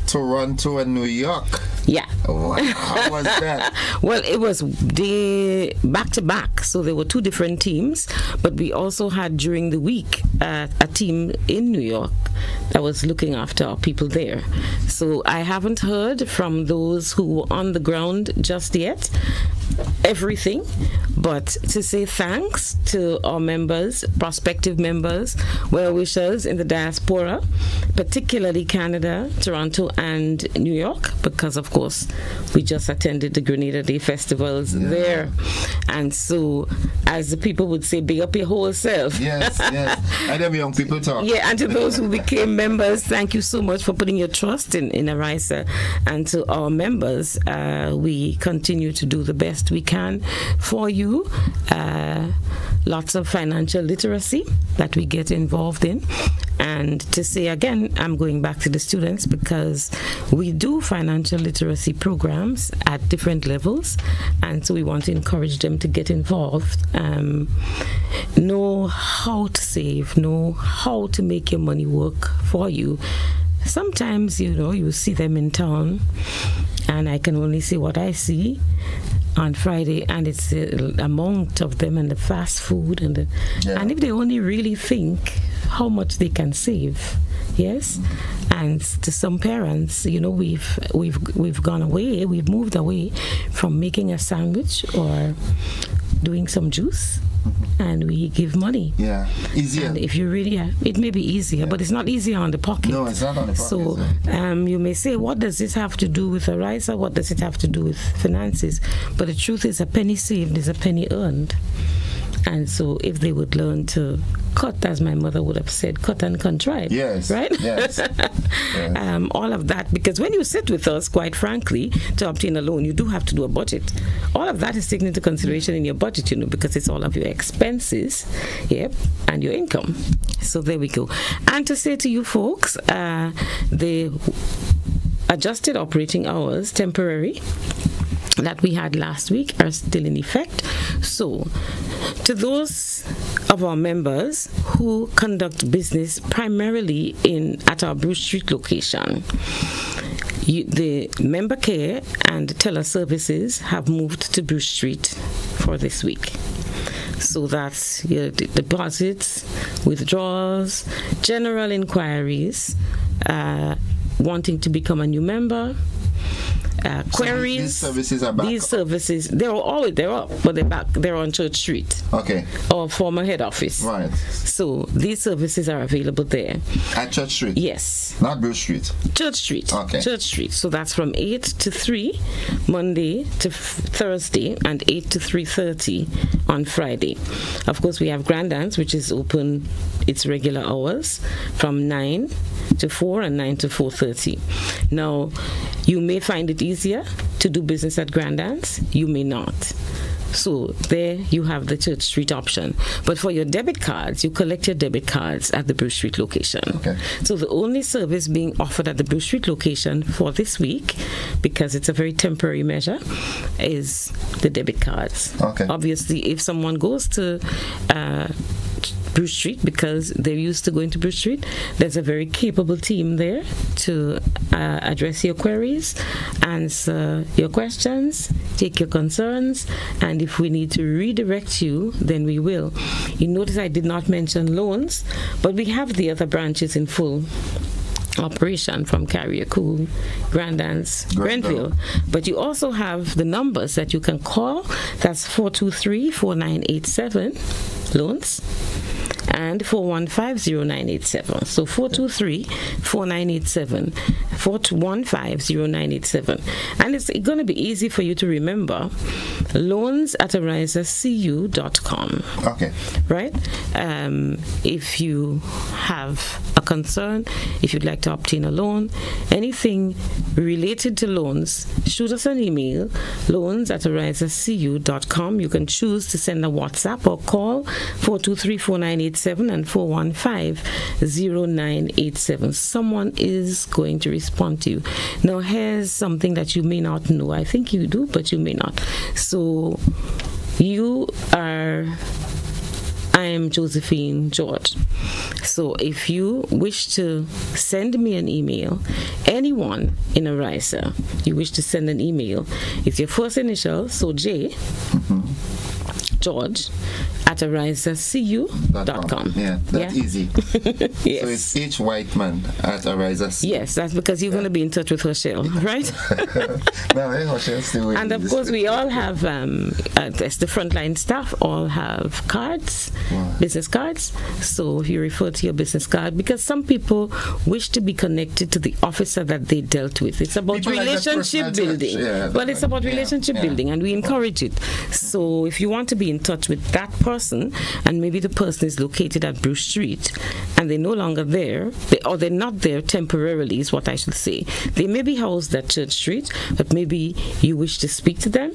Toronto and New York. Yeah. Wow. How was that? Well, it was back to back, so there were 2 different teams, but we also had during the week a team in New York that was looking after our people there. So I haven't heard from those who were on the ground just yet everything, but to say thanks to our members, prospective members, well-wishers in the diaspora, particularly Canada, Toronto and New York, because of course we just attended the Grenada Day festivals there, and so as the people would say, big up your whole self. Yes. And them young people talk. Yeah, and to those who became members, thank you so much for putting your trust in Arisa. And to our members, we continue to do the best we can for you. Lots of financial literacy that we get involved in. And to say again, I'm going back to the students, because we do financial literacy programs at different levels, and so we want to encourage them to get involved, know how to save, know how to make your money work for you. Sometimes, you see them in town, and I can only see what I see on Friday, and it's the amount of them and the fast food and and if they only really think how much they can save, yes. And to some parents, we've gone away, we've moved away from making a sandwich or doing some juice. And we give money. Yeah, easier. And if you really, it may be easier, but it's not easier on the pocket. No, it's not on the pocket. So you may say, what does this have to do with Arisa? What does it have to do with finances? But the truth is, a penny saved is a penny earned. And so if they would learn to cut, as my mother would have said, cut and contrive. Yes. Right? Yes. All of that, because when you sit with us, quite frankly, to obtain a loan, you do have to do a budget. All of that is taken into consideration in your budget, because it's all of your expenses, and your income. So there we go. And to say to you folks, the adjusted operating hours, temporary, that we had last week are still in effect. So to those of our members who conduct business primarily at our Bruce Street location, the member care and teller services have moved to Bruce Street for this week. So that's your deposits, withdrawals, general inquiries, wanting to become a new member, queries. These services are back. These services, they're up, but they're back. They're on Church Street. Okay. Or former head office. Right. So these services are available there. At Church Street? Yes. Not Bruce Street? Church Street. Okay. Church Street. So that's from 8 to 3, Monday to Thursday, and 8 to 3:30 on Friday. Of course, we have Grand Dance, which is open its regular hours from 9 to 4 and 9 to 4:30. Now, you may find it easier to do business at Grand Dance. You may not. So there you have the Church Street option. But for your debit cards, you collect your debit cards at the Bruce Street location. Okay. So the only service being offered at the Bruce Street location for this week, because it's a very temporary measure, is the debit cards. Okay. Obviously, if someone goes to Bruce Street, because they're used to going to Bruce Street, there's a very capable team there to address your queries, answer your questions, take your concerns, and if we need to redirect you, then we will. You notice I did not mention loans, but we have the other branches in full operation, from Carrier Cool, Grand Dance, Grenville. But you also have the numbers that you can call. That's 423-4987 loans and 415-0987. So 423-4987, 415-0987. And it's going to be easy for you to remember. loans@arisacu.com. Okay. Right? If you have a concern, if you'd like to obtain a loan, anything related to loans, shoot us an email, loans@arisacu.com. You can choose to send a WhatsApp or call 423-4987 and 415-0987. Someone is going to respond to you. Now, here's something that you may not know. I think you do, but you may not. So, I am Josephine George. So if you wish to send me an email, anyone in Arisa, you wish to send an email, it's your first initial, so J, George, @arisacu.com. Yeah, that's easy. Yes. So it's H. Whiteman @arisacu. Yes, that's because you're going to be in touch with Rochelle, right? No, Rochelle's still and of course, we all have, as the frontline staff, all have cards, business cards. So if you refer to your business card, because some people wish to be connected to the officer that they dealt with. It's about People relationship like building. Well, it's about relationship building, and we encourage it. So if you want to be in touch with that person, and maybe the person is located at Bruce Street and they're no longer there, or they're not there temporarily, is what I should say. They may be housed at Church Street, but maybe you wish to speak to them.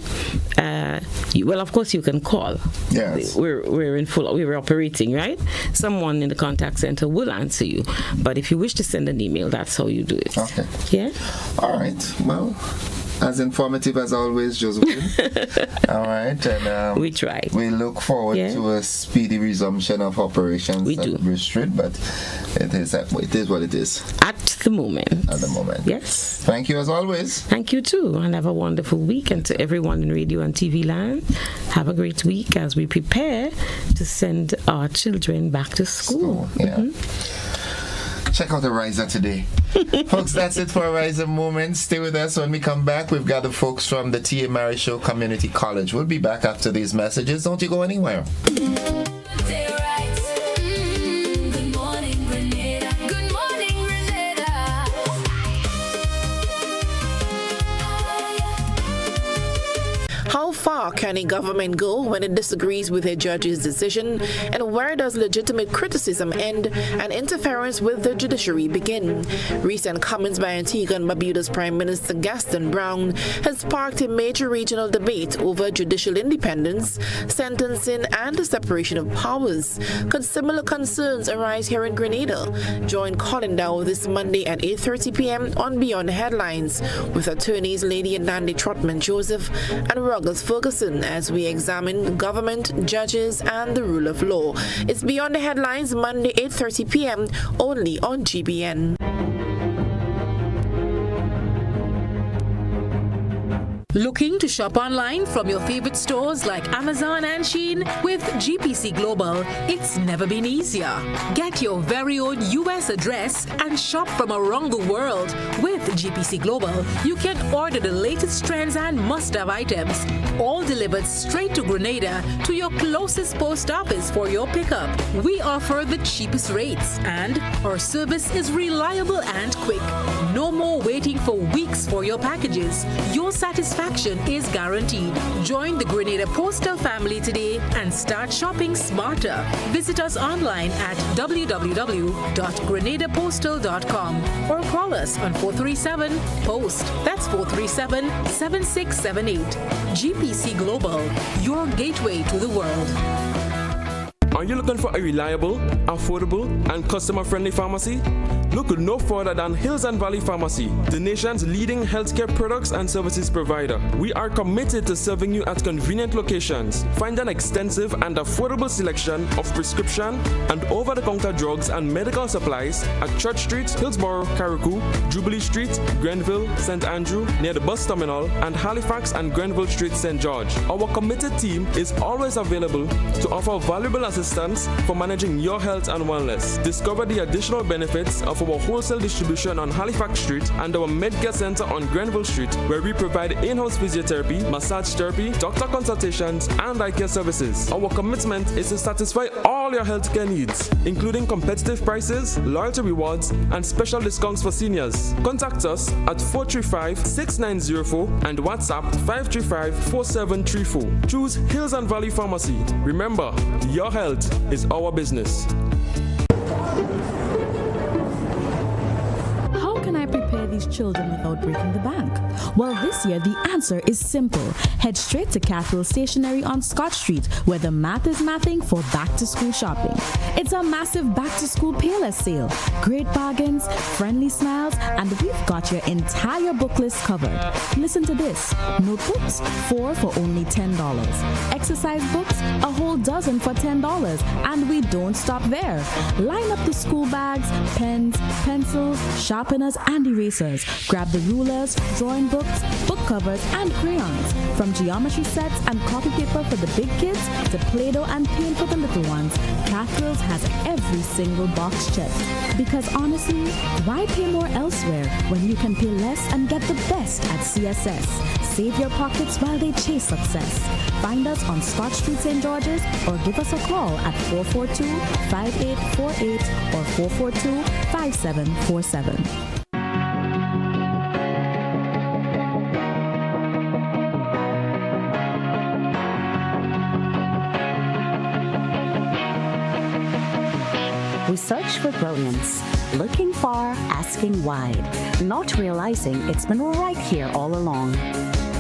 Well, of course, you can call. Yes. We're operating, right? Someone in the contact center will answer you. But if you wish to send an email, that's how you do it. Okay. Yeah? All right. Well, as informative as always, Josephine. All right, and we try. We look forward to a speedy resumption of operations at Bruce Street, but it is what it is. At the moment. At the moment. Yes. Thank you as always. Thank you too, and have a wonderful week. And to everyone in radio and TV land, have a great week as we prepare to send our children back to school. Check out Arisa today. Folks, that's it for Arisa Moments. Stay with us. When we come back, we've got the folks from the T.A. Mary Show Community College. We'll be back after these messages. Don't you go anywhere. How far can a government go when it disagrees with a judge's decision? And where does legitimate criticism end and interference with the judiciary begin? Recent comments by Antigua and Barbuda's Prime Minister Gaston Brown has sparked a major regional debate over judicial independence, sentencing, and the separation of powers. Could similar concerns arise here in Grenada? Join Colin Dow this Monday at 8:30 p.m. on Beyond the Headlines with attorneys Lady and Dandy Trotman Joseph and Ruggles Ferguson as we examine government, judges, and the rule of law. It's Beyond the Headlines, Monday 8:30 p.m. only on GBN. Looking to shop online from your favorite stores like Amazon and Shein? With GPC Global, it's never been easier. Get your very own US address and shop from around the world. With GPC Global, you can order the latest trends and must-have items, all delivered straight to Grenada to your closest post office for your pickup. We offer the cheapest rates, and our service is reliable and quick. No more waiting for weeks for your packages. Your satisfaction is guaranteed. Join the Grenada Postal family today and start shopping smarter. Visit us online at www.grenadapostal.com or call us on 437-POST. That's 437-7678. GPC Global, your gateway to the world. Are you looking for a reliable, affordable, and customer-friendly pharmacy? Look no further than Hills and Valley Pharmacy, the nation's leading healthcare products and services provider. We are committed to serving you at convenient locations. Find an extensive and affordable selection of prescription and over-the-counter drugs and medical supplies at Church Street, Hillsborough, Carriacou, Jubilee Street, Grenville, St. Andrew, near the bus terminal, and Halifax and Grenville Street, St. George. Our committed team is always available to offer valuable assistance for managing your health and wellness. Discover the additional benefits of our wholesale distribution on Halifax Street and our Medcare Center on Grenville Street, where we provide in-house physiotherapy, massage therapy, doctor consultations, and eye care services. Our commitment is to satisfy all your healthcare needs, including competitive prices, loyalty rewards, and special discounts for seniors. Contact us at 435-6904 and WhatsApp 535-4734. Choose Hills and Valley Pharmacy. Remember, your health is our business. How can I prepare these children without breaking the bank? Well, this year the answer is simple. Head straight to Cathedral Stationery on Scott Street, where the math is mathing for back-to-school shopping. It's a massive back-to-school Payless sale. Great bargains, friendly smiles, and we've got your entire book list covered. Listen to this. Notebooks, 4 for only $10. Exercise books, a whole dozen for $10. And we don't stop there. Line up the school bags, pens, pencils, sharpeners, and erasers. Grab the rulers, drawing books, book covers, and crayons. From geometry sets and copy paper for the big kids to Play-Doh and paint for the little ones, Cathedral has every single box checked. Because honestly, why pay more elsewhere when you can pay less and get the best at CSS? Save your pockets while they chase success. Find us on Scott Street, St. George's, or give us a call at 442-5848 or 442-5747. We search for brilliance, looking far, asking wide, not realizing it's been right here all along.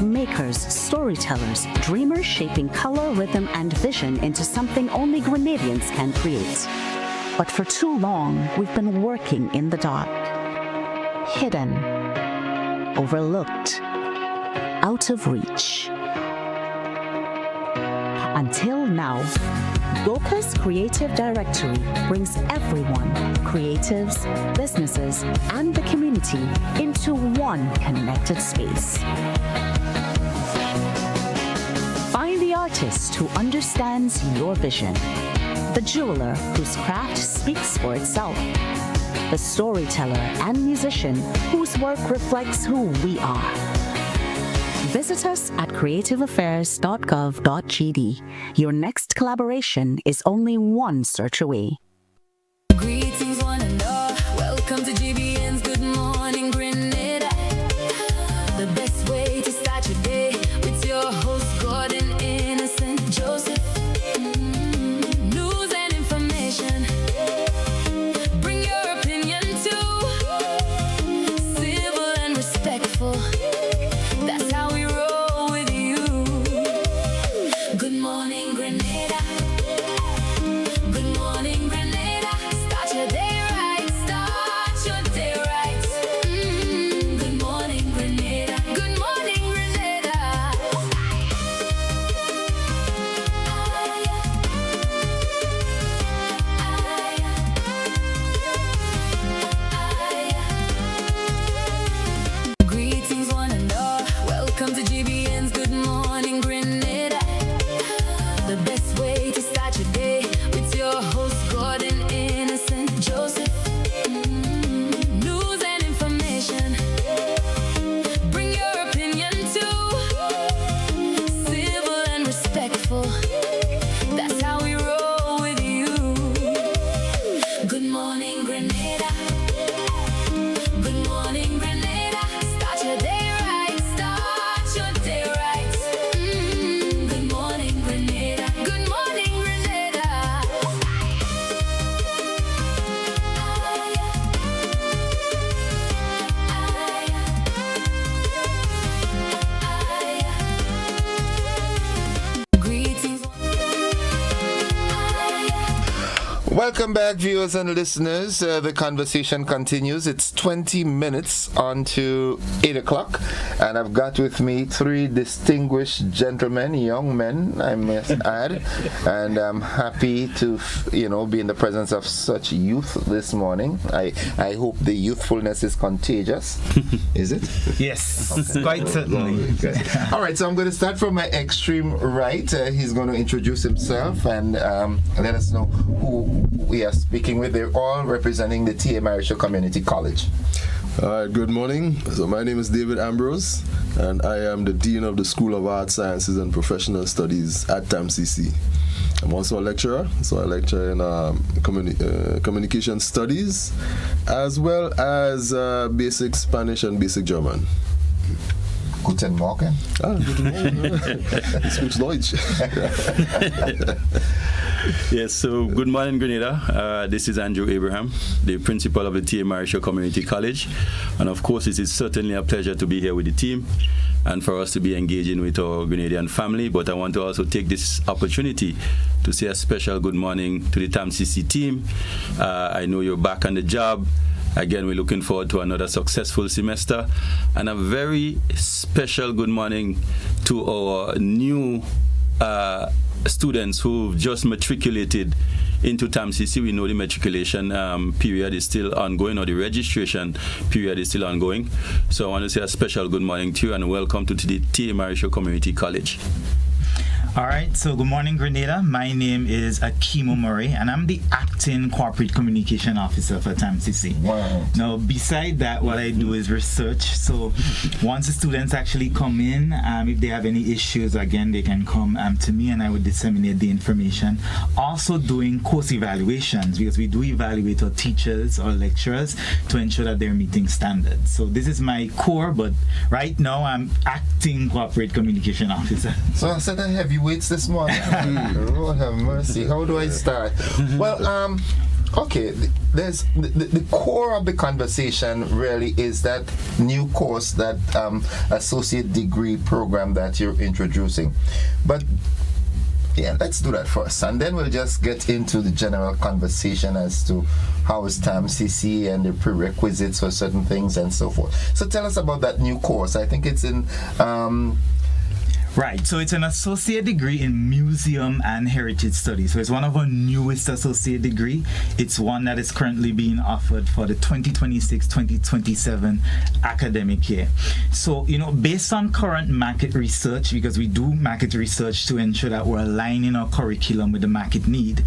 Makers, storytellers, dreamers shaping color, rhythm, and vision into something only Grenadians can create. But for too long, we've been working in the dark, hidden, overlooked, out of reach. Until now, Goka's Creative Directory brings everyone, creatives, businesses, and the community into one connected space. Find the artist who understands your vision, the jeweler whose craft speaks for itself, the storyteller and musician whose work reflects who we are. Visit us at creativeaffairs.gov.gd. Your next collaboration is only one search away. Greetings, one and all. Welcome to GBN's Good Morning Grenada. The best way to start your day with your host, Gordon Innocent Joseph. News and information. Bring your opinion too. Civil and respectful. That's how we roll with you. Good morning, Grenada. Good morning, Grenada. Grenada. Good morning, Grenada. Start your day right. Start your day right. Good morning, Grenada. Good morning, Grenada. Greetings. Welcome back, viewers and listeners. The conversation continues. It's 20 minutes on to 8 o'clock, and I've got with me three distinguished gentlemen, young men, I must add, and I'm happy to, be in the presence of such youth this morning. I hope the youthfulness is contagious. Is it? Yes, Okay. quite certainly. All right, so I'm going to start from my extreme right. He's going to introduce himself and let us know who we are speaking with. They're all representing the T.A. Marisha Community College. Good morning. So my name is David Ambrose, and I am the Dean of the School of Arts, Sciences and Professional Studies at TAMCC. I'm also a lecturer, so I lecture in communication studies, as well as basic Spanish and basic German. Guten Morgen. Guten Morgen. He speaks Deutsch. Yes, so good morning, Grenada. This is Andrew Abraham, the principal of the T.A. Marisha Community College. And of course, it is certainly a pleasure to be here with the team and for us to be engaging with our Grenadian family. But I want to also take this opportunity to say a special good morning to the TAMCC team. I know you're back on the job. Again, we're looking forward to another successful semester. And a very special good morning to our new students who've just matriculated into TAMCC. We know the matriculation period is still ongoing, or the registration period is still ongoing. So I want to say a special good morning to you and welcome to the T.A. Marisha Community College. All right, so good morning, Grenada. My name is Akimo Murray, and I'm the Acting Corporate Communication Officer for TAMCC. Wow. Now, beside that, what I do is research. So once the students actually come in, if they have any issues, again, they can come to me, and I would disseminate the information. Also doing course evaluations, because we do evaluate our teachers or lecturers to ensure that they're meeting standards. So this is my core, but right now I'm Acting Corporate Communication Officer. So I said I have you weights this morning. Lord have mercy. How do I start? Well, okay, there's the core of the conversation really is that new course, that associate degree program that you're introducing. But yeah, let's do that first, and then we'll just get into the general conversation as to how is TAMCC and the prerequisites for certain things and so forth. So tell us about that new course. I think it's in Right, so it's an associate degree in museum and heritage studies. So it's one of our newest associate degree. It's one that is currently being offered for the 2026-2027 academic year. So, based on current market research, because we do market research to ensure that we're aligning our curriculum with the market need,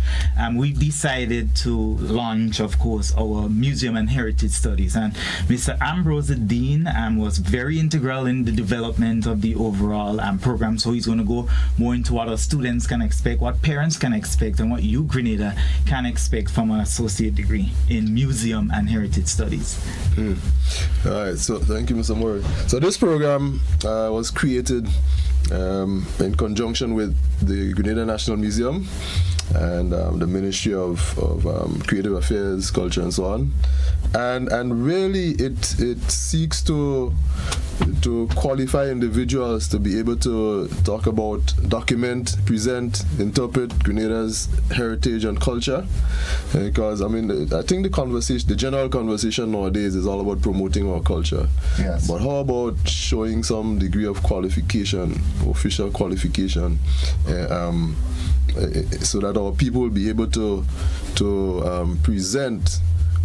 we've decided to launch, of course, our museum and heritage studies. And Mr. Ambrose, the Dean, was very integral in the development of the overall program. So he's going to go more into what our students can expect, what parents can expect, and what you, Grenada, can expect from an associate degree in museum and heritage studies. All right, so thank you, Mr. Moore. So this program was created in conjunction with the Grenada National Museum and the Ministry of Creative Affairs, Culture, and so on. And really, it seeks to qualify individuals to be able to talk about, document, present, interpret Grenada's heritage and culture. Because I think the general conversation nowadays is all about promoting our culture. Yes. But how about showing some degree of qualification, official qualification, so that our people will be able to present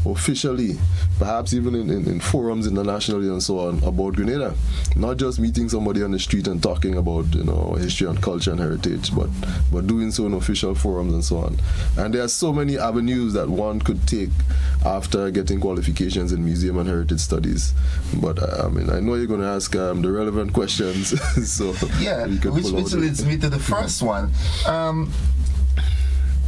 officially, perhaps even in forums internationally and so on, about Grenada. Not just meeting somebody on the street and talking about history and culture and heritage, but doing so in official forums and so on. And there are so many avenues that one could take after getting qualifications in museum and heritage studies. But I know you're going to ask the relevant questions, so yeah, we could which leads me to the first one.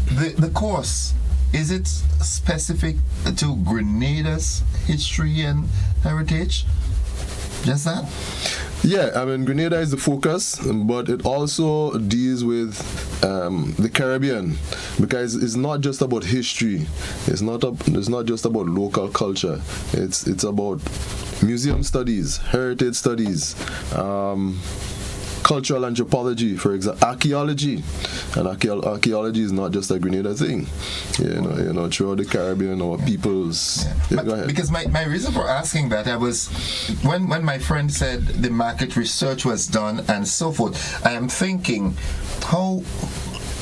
The course is it specific to Grenada's history and heritage? Just that? Yeah, I mean, Grenada is the focus, but it also deals with the Caribbean, because it's not just about history. It's not just about local culture. It's about museum studies, heritage studies, cultural anthropology, for example, archaeology, and archaeology is not just a Grenada thing. You know, throughout the Caribbean or peoples. Yeah, go ahead. Because my reason for asking that, I was when my friend said the market research was done and so forth, I am thinking how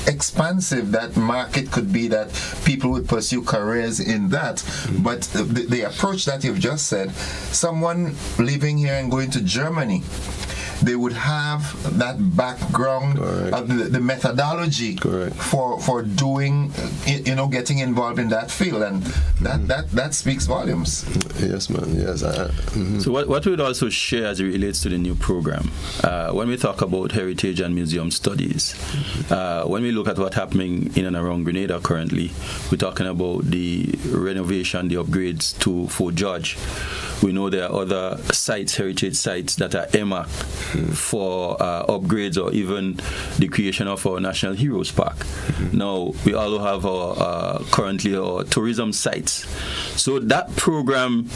expansive that market could be, that people would pursue careers in that. But the approach that you've just said, someone living here and going to Germany, they would have that background, the methodology for doing, getting involved in that field, and that speaks volumes. Yes, man. Yes. So what we'd also share as it relates to the new program, when we talk about heritage and museum studies, when we look at what's happening in and around Grenada currently, we're talking about the renovation, the upgrades to Fort George. We know there are other sites, heritage sites, that are earmarked for upgrades, or even the creation of our National Heroes Park. Now, we also have currently our tourism sites. So that program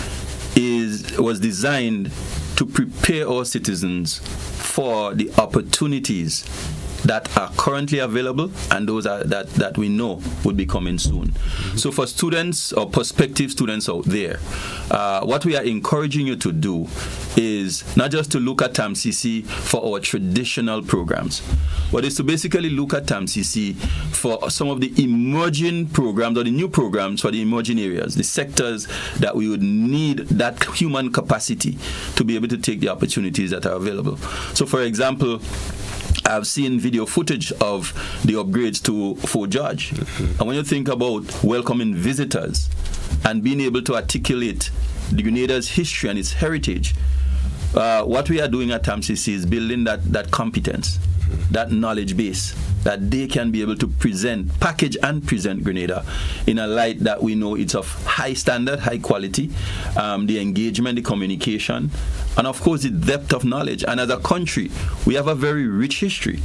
was designed to prepare our citizens for the opportunities that are currently available and those that we know will be coming soon. So for students or prospective students out there, what we are encouraging you to do is not just to look at TAMCC for our traditional programs, but is to basically look at TAMCC for some of the emerging programs or the new programs for the emerging areas, the sectors that we would need that human capacity to be able to take the opportunities that are available. So for example, I've seen video footage of the upgrades to Fort George. And when you think about welcoming visitors and being able to articulate the Grenada's history and its heritage, what we are doing at TAMCC is building that competence, that knowledge base, that they can be able to package and present Grenada in a light that we know it's of high standard, high quality, the engagement, the communication, and of course the depth of knowledge. And as a country, we have a very rich history.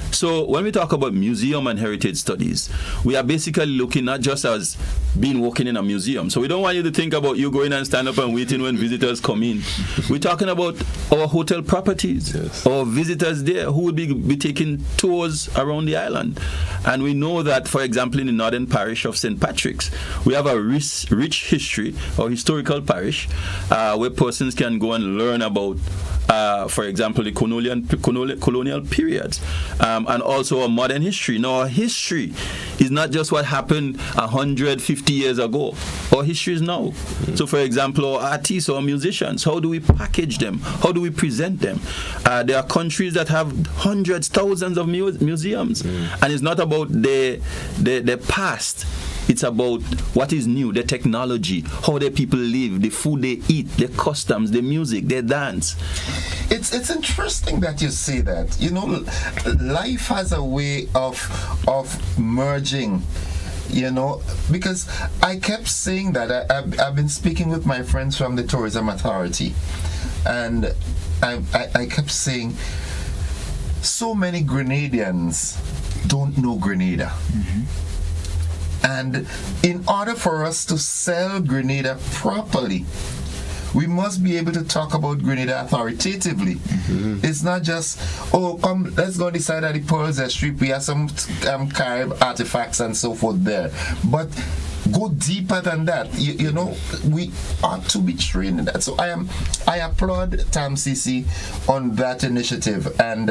So when we talk about museum and heritage studies, we are basically looking not just as being working in a museum. So we don't want you to think about you going and stand up and waiting when visitors come in. We're talking about our hotel properties, our visitors there who will be taking tours around the island. And we know that, for example, in the northern parish of St. Patrick's, we have a rich history, or historical parish, where persons can go and learn about, for example, the colonial periods, and also our modern history. Now, our history is not just what happened 150 years ago. Our history is now. So, for example, our artists or musicians, how do we package them? How do we present them? There are countries that have hundreds, thousands of museums, and it's not about the past. It's about what is new, the technology, how the people live, the food they eat, their customs, their music, their dance. It's interesting that you say that. You know, life has a way of merging. You know, because I kept saying that. I've been speaking with my friends from the Tourism Authority, and I kept saying, so many Grenadians don't know Grenada. And in order for us to sell Grenada properly, we must be able to talk about Grenada authoritatively. It's not just, oh, come, let's go on the side of the Pearls Strip, we have some Carib artifacts and so forth there. But go deeper than that. You know, we ought to be trained in that. So I applaud TAMCC on that initiative. And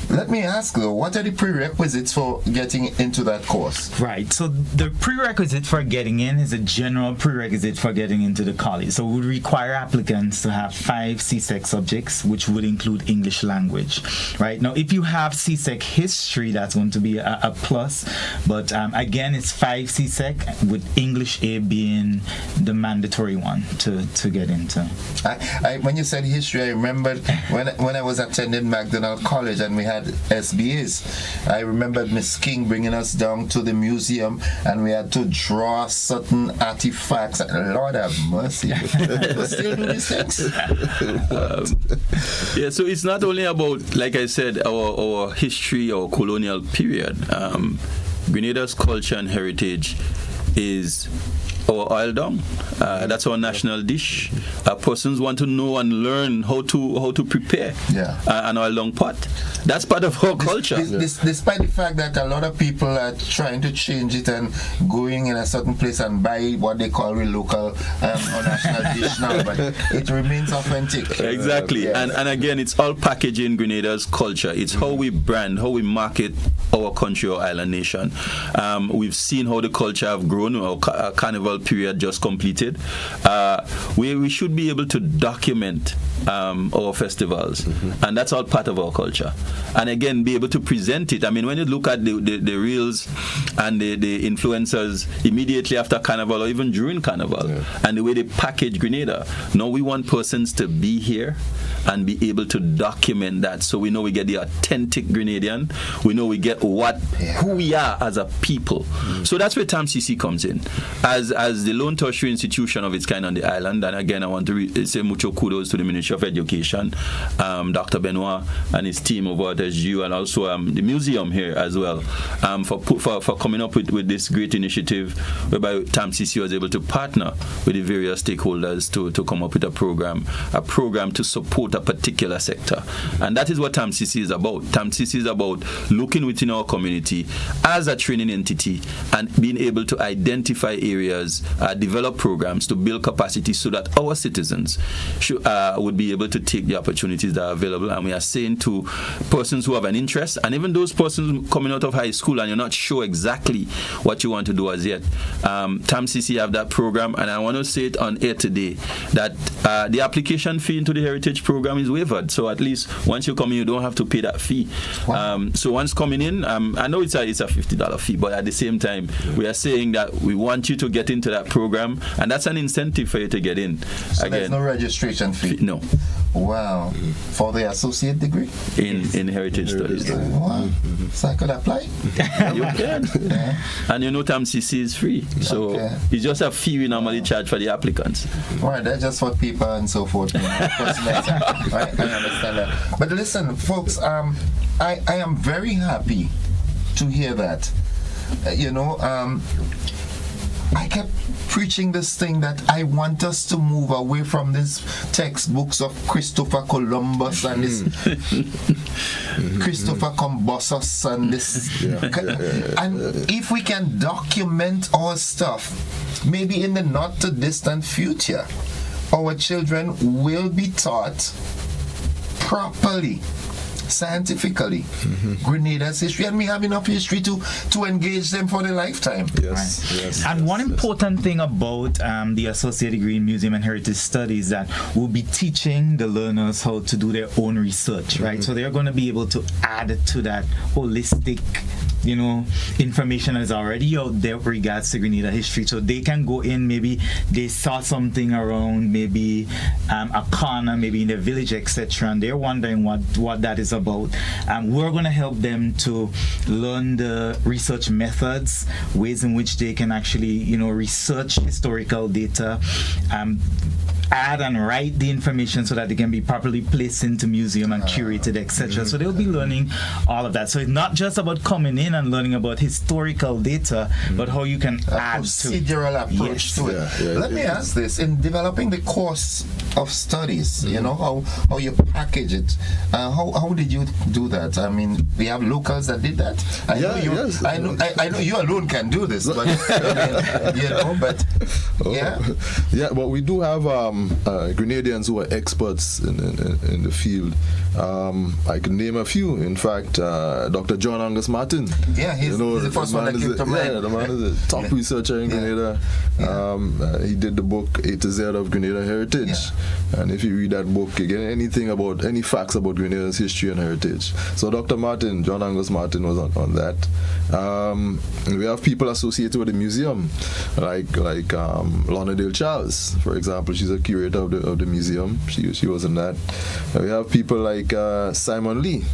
let me ask though, what are the prerequisites for getting into that course? Right. So the prerequisite for getting in is a general prerequisite for getting into the college. So we would require applicants to have 5 CSEC subjects, which would include English language. Right. Now, if you have CSEC history, that's going to be a plus. But again, it's 5 CSEC with with English A being the mandatory one to get into. When you said history, I remembered when I was attending McDonald College and we had SBAs. I remembered Miss King bringing us down to the museum and we had to draw certain artifacts. Lord have mercy. People still do these things. Yeah, so it's not only about, like I said, our history, our colonial period. Grenada's culture and heritage is our oil dung. That's our national dish. Persons want to know and learn how to prepare an oil dung pot. That's part of our culture. Despite the fact that a lot of people are trying to change it and going in a certain place and buy what they call a local or national dish now, but it remains authentic. Exactly. And again, it's all packaging Grenada's culture. It's how we brand, how we market our country or island nation. We've seen how the culture have grown. Our carnival period just completed. We should be able to document our festivals, and that's all part of our culture. And again, be able to present it. I mean, when you look at the reels and the influencers immediately after Carnival or even during Carnival, and the way they package Grenada, now we want persons to be here and be able to document that, so we know we get the authentic Grenadian, we know we get who we are as a people. So that's where TAMCC comes in as the lone tertiary institution of its kind on the island. And again, I want to say mucho kudos to the Ministry of Education, Dr. Benoit and his team over at SGU, and also the museum here as well, for coming up with this great initiative whereby TAMCC was able to partner with the various stakeholders to come up with a program to support a particular sector. And that is what TAMCC is about. TAMCC is about looking within our community as a training entity and being able to identify areas, develop programs to build capacity so that our citizens would be able to take the opportunities that are available. And we are saying to persons who have an interest, and even those persons coming out of high school and you're not sure exactly what you want to do as yet, TAMCC have that program. And I want to say it on air today that the application fee into the heritage program is waived, so at least once you come in, you don't have to pay that fee. So once coming in, I know it's a $50 fee, but at the same time, we are saying that we want you to get into that program, and that's an incentive for you to get in. So again, there's no registration fee? No. Wow. For the associate degree? In heritage studies. Wow. So I could apply? You can. And you know TAMCC is free, so it's just a fee we normally charge for the applicants. Right, that's just for people and so forth. I understand that. But listen, folks, I am very happy to hear that. I kept preaching this thing that I want us to move away from these textbooks of Christopher Columbus and this Christopher Columbus and this. And if we can document our stuff, maybe in the not too distant future, our children will be taught properly, scientifically, Grenada's history, and we have enough history to engage them for their lifetime. And one important thing about the associate degree in museum and heritage studies that we'll be teaching the learners how to do their own research, right? So they're going to be able to add to that holistic information that is already out there with regards to Grenada history. So they can go in, maybe they saw something around maybe a corner, maybe in their village, etc., and they're wondering what that is about. We're going to help them to learn the research methods, ways in which they can actually research historical data, add and write the information so that they can be properly placed into museum and curated, etc. So they'll be learning all of that. So it's not just about coming in and learning about historical data, but how you can add procedural approach to it. Let me ask this: in developing the course of studies, how you package it, how did you do that? I mean, we have locals that did that. I know you alone can do this, but but we do have Grenadians who are experts in the field. I can name a few. In fact, Dr. John Angus Martin. Yeah, he's the first one that came to mind. Yeah, the man is a top researcher in Grenada. He did the book A to Z of Grenada Heritage. And if you read that book, you get any facts about Grenada's history and heritage. So Dr. Martin, John Angus Martin, was on that. We have people associated with the museum, like Lorna Dale Charles, for example. She's a curator of the museum. She was in that. We have people like Simon Lee.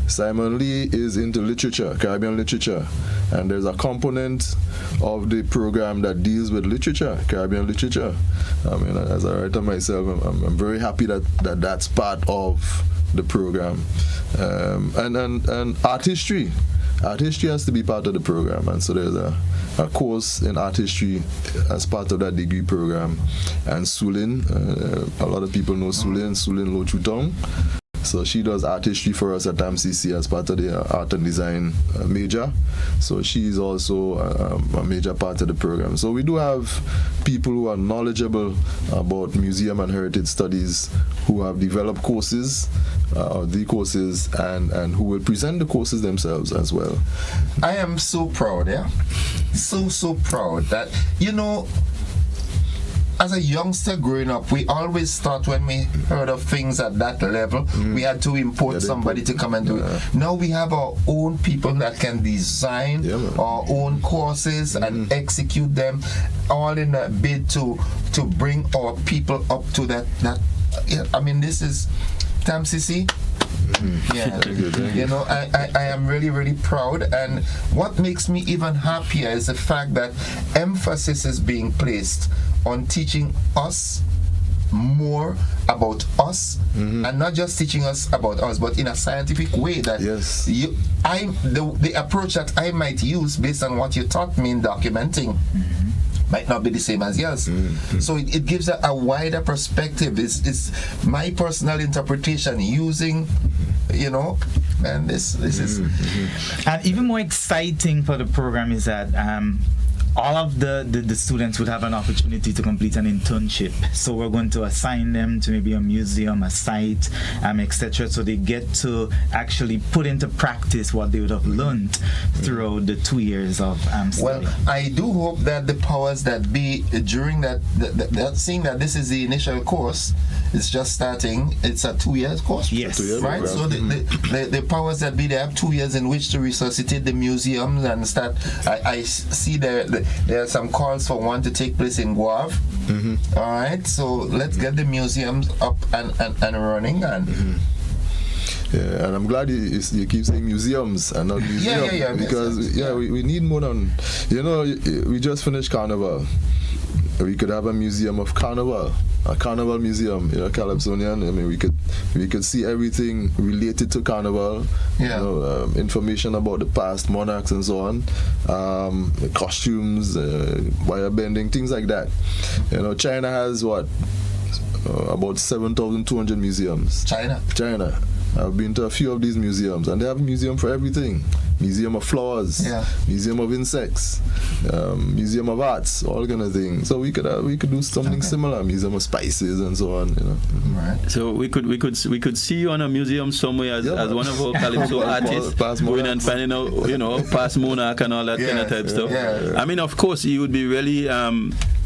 Simon Lee is into literature, Caribbean literature, and there's a component of the program that deals with literature, Caribbean literature. I mean, as a writer myself, I'm very happy that that's part of the program. And art history. Art history has to be part of the program, and so there's a course in art history as part of that degree program. And Sulin, a lot of people know Sulin Lo Chutong. So she does art history for us at TAMCC as part of the art and design major. So she's also a major part of the program. So we do have people who are knowledgeable about museum and heritage studies, who have developed courses, and who will present the courses themselves as well. I am so proud, so proud that, as a youngster growing up, we always thought when we heard of things at that level, we had to import somebody to come and do it. Now we have our own people that can design our own courses and execute them, all in a bid to bring our people up to that. I mean, this is TAMCC. I am really, really proud, and what makes me even happier is the fact that emphasis is being placed on teaching us more about us, and not just teaching us about us, but in a scientific way. That the approach that I might use based on what you taught me in documenting might not be the same as yours. So it gives a wider perspective. It's my personal interpretation using, and this is. And even more exciting for the program is that all of the students would have an opportunity to complete an internship. So we're going to assign them to maybe a museum, a site, etc. So they get to actually put into practice what they would have learned throughout the 2 years of study. Well, I do hope that the powers that be during that seeing that this is the initial course, it's just starting. It's a 2 years course. Yes, right. So the powers that be, they have 2 years in which to resuscitate the museums and start. I see there are some calls for one to take place in Guave. All right, so let's get the museums up and running. And yeah, and I'm glad you keep saying museums and not museum, because we need more than, we just finished Carnival. We could have a museum of Carnival, a Carnival museum, Calypsonian. I mean, we could see everything related to Carnival, information about the past monarchs and so on, costumes, wire bending, things like that. China has about 7,200 museums. China. I've been to a few of these museums, and they have a museum for everything. Museum of flowers, museum of insects, museum of arts, all kind of things. So we could do something similar, museum of spices and so on. Right. So we could see you on a museum somewhere as one of our calypso artists, going and finding out past monarch and all that kind of type stuff. I mean, of course, it would be really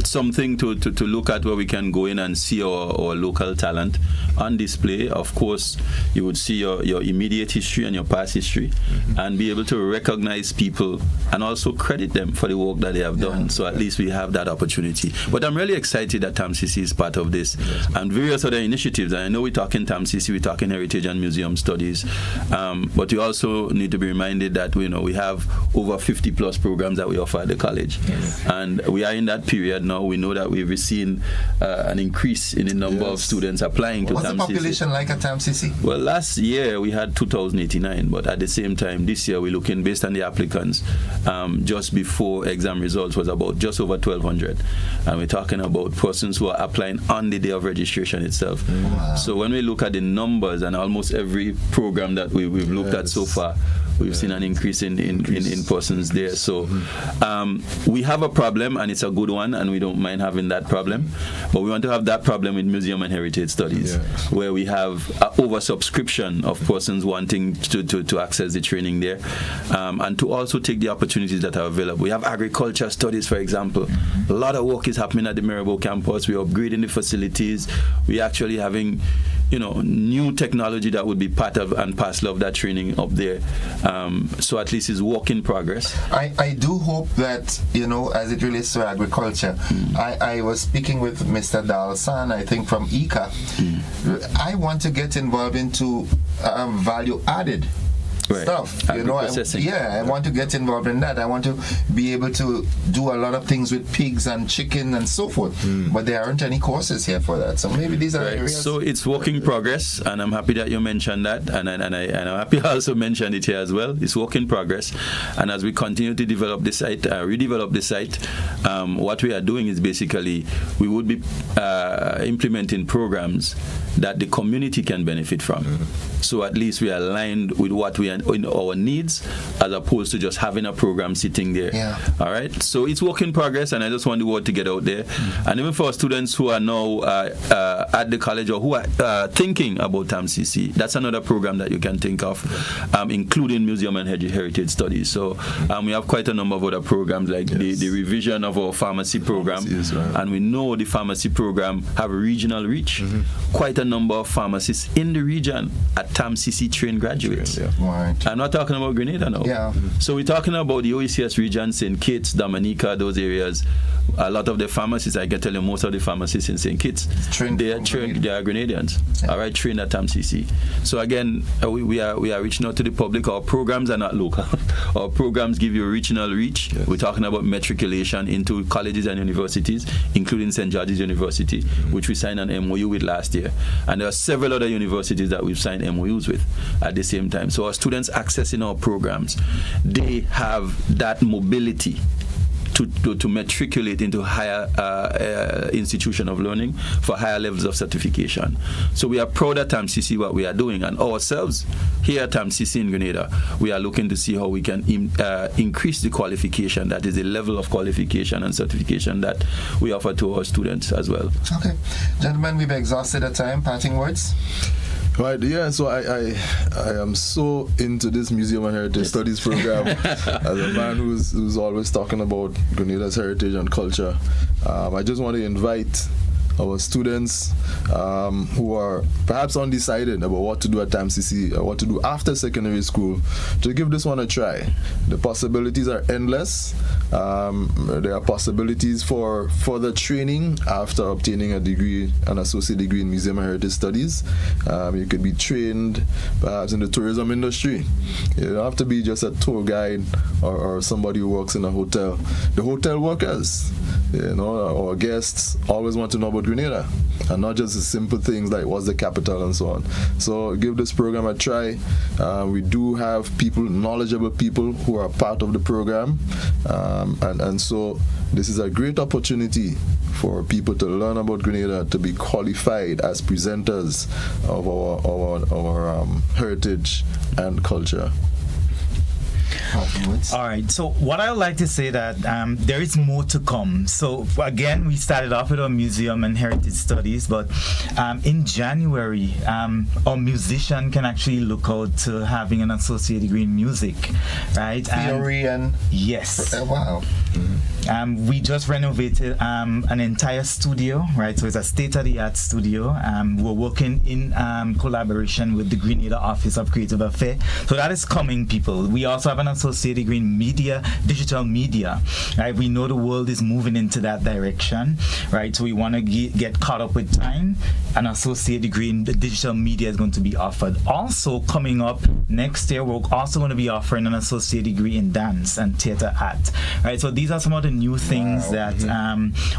something to look at, where we can go in and see our local talent on display. Of course, you would see your immediate history and your past history, and be able to recognize people and also credit them for the work that they have done. So at least we have that opportunity. But I'm really excited that TAMCC is part of this, and various other initiatives. And I know we're talking TAMCC, we're talking heritage and museum studies, but you also need to be reminded that we have over 50 plus programs that we offer at the college, and we are in that period now. We know that we've seen an increase in the number of students applying to TAMCC. What's the population like at TAMCC? Well, last year we had 2,089, but at the same time this year we're looking, based on the applicants, just before exam results was about just over 1,200, and we're talking about persons who are applying on the day of registration itself. Wow. So when we look at the numbers and almost every program that we've looked at so far, we've seen an increase in persons there. So we have a problem, and it's a good one, and we don't mind having that problem. But we want to have that problem with museum and heritage studies, where we have oversubscription of persons wanting to access the training there, and to also take the opportunities that are available. We have agriculture studies, for example. A lot of work is happening at the Maribor campus. We're upgrading the facilities. We're actually having new technology that would be part of and parcel of that training up there. So at least it's work in progress. I do hope that, as it relates to agriculture, I was speaking with Mr. Dalsan, I think from ICA. I want to get involved into value added stuff. I want to get involved in that. I want to be able to do a lot of things with pigs and chicken and so forth. But there aren't any courses here for that. So maybe these are areas. So it's work in progress, and I'm happy that you mentioned that, and I'm happy I also mentioned it here as well. It's work in progress, and as we continue to develop the site, redevelop the site, what we are doing is basically we would be implementing programs that the community can benefit from. So at least we are aligned with what we are in our needs, as opposed to just having a program sitting there. All right. So it's work in progress, and I just want the word to get out there. And even for students who are now at the college or who are thinking about TAMCC, that's another program that you can think of, including museum and heritage studies. So we have quite a number of other programs, like the revision of our pharmacy program, and we know the pharmacy program have a regional reach. Quite a number of pharmacists in the region at TAMCC trained graduates. I'm not talking about Grenada now. So we're talking about the OECS region, St. Kitts, Dominica, those areas. A lot of the pharmacists, I can tell you, most of the pharmacists in St. Kitts, they are Grenadians. All right, trained at TAMCC. So again, we are reaching out to the public. Our programs are not local. Our programs give you a regional reach. We're talking about matriculation into colleges and universities, including St. George's University, which we signed an MOU with last year. And there are several other universities that we've signed MOUs with at the same time. So our students accessing our programs, they have that mobility to matriculate into higher institution of learning for higher levels of certification. So we are proud at TAMCC what we are doing, and ourselves here at TAMCC in Grenada, we are looking to see how we can increase the qualification, that is the level of qualification and certification that we offer to our students as well. Okay. Gentlemen, we've exhausted our time. Parting words? Right, so I am so into this Museum and Heritage Studies program. As a man who's always talking about Grenada's heritage and culture, I just want to invite our students who are perhaps undecided about what to do at TAMCC or what to do after secondary school to give this one a try. The possibilities are endless. There are possibilities for further training after obtaining a degree, an associate degree in Museum and Heritage Studies. You could be trained perhaps in the tourism industry. You don't have to be just a tour guide or somebody who works in a hotel. The hotel workers, our guests always want to know about Grenada, and not just the simple things like what's the capital and so on. So give this program a try. We do have knowledgeable people who are part of the program, and so this is a great opportunity for people to learn about Grenada, to be qualified as presenters of our heritage and culture. All right, so what I would like to say that there is more to come. So again, we started off with our museum and heritage studies, but in January, our musician can actually look out to having an associate degree in music, right? Theory and yes. Wow. We just renovated an entire studio, right? So it's a state-of-the-art studio. We're working in collaboration with the Grenada Office of Creative Affairs. So that is coming, people. We also have an associate degree in media, digital media, right? We know the world is moving into that direction, right? So we want to get caught up with time. An associate degree in the digital media is going to be offered. Also coming up next year, we're also going to be offering an associate degree in dance and theater art, right? So these are some of the new things that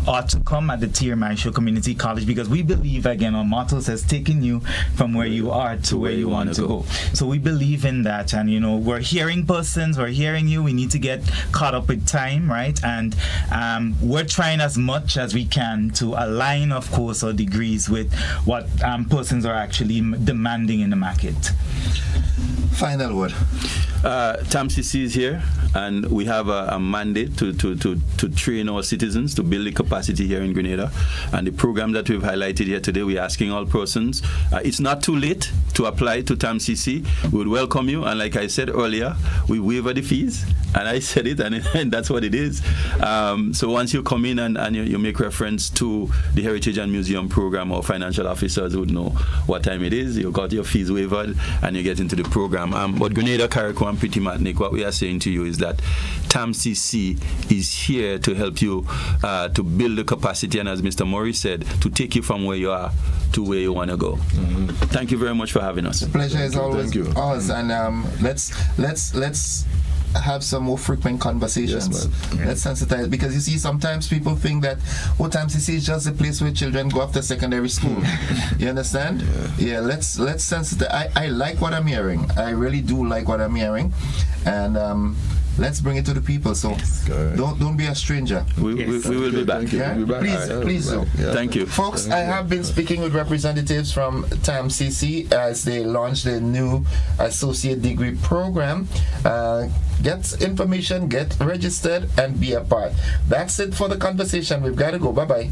ought to come at the T.R. Marshall Community College, because we believe, again, our motto says, taking you from where you are to where you want to go. So we believe in that, and we're hearing persons, we're hearing you, we need to get caught up with time, right? And we're trying as much as we can to align, of course, our degrees with what persons are actually demanding in the market. Final word. TAMCC is here, and we have a mandate to train our citizens to build the capacity here in Grenada. And the program that we've highlighted here today, we're asking all persons, it's not too late to apply to TAMCC. We would welcome you, and like I said earlier, we waive the fees, and I said it, and that's what it is. So once you come in and you make reference to the Heritage and Museum program, our financial officers would know what time it is. You got your fees waived, and you get into the program. But Grenada, Carriacou, and Pretty Matnik, what we are saying to you is that TAMCC is here to help you to build the capacity, and as Mr. Morris said, to take you from where you are to where you want to go. Mm-hmm. Thank you very much for having us. The pleasure is always ours, and let's have some more frequent conversations. Yes, let's sensitize, because you see sometimes people think that TAMCC is just a place where children go after secondary school. You understand? Yeah, let's sensitize. I like what I'm hearing. I really do like what I'm hearing, and let's bring it to the people. So don't be a stranger. We will be back. Yeah? Please do. Yeah. Thank you. Folks, I have been speaking with representatives from TAMCC as they launch their new associate degree program. Get information, get registered, and be a part. That's it for the conversation. We've got to go. Bye-bye.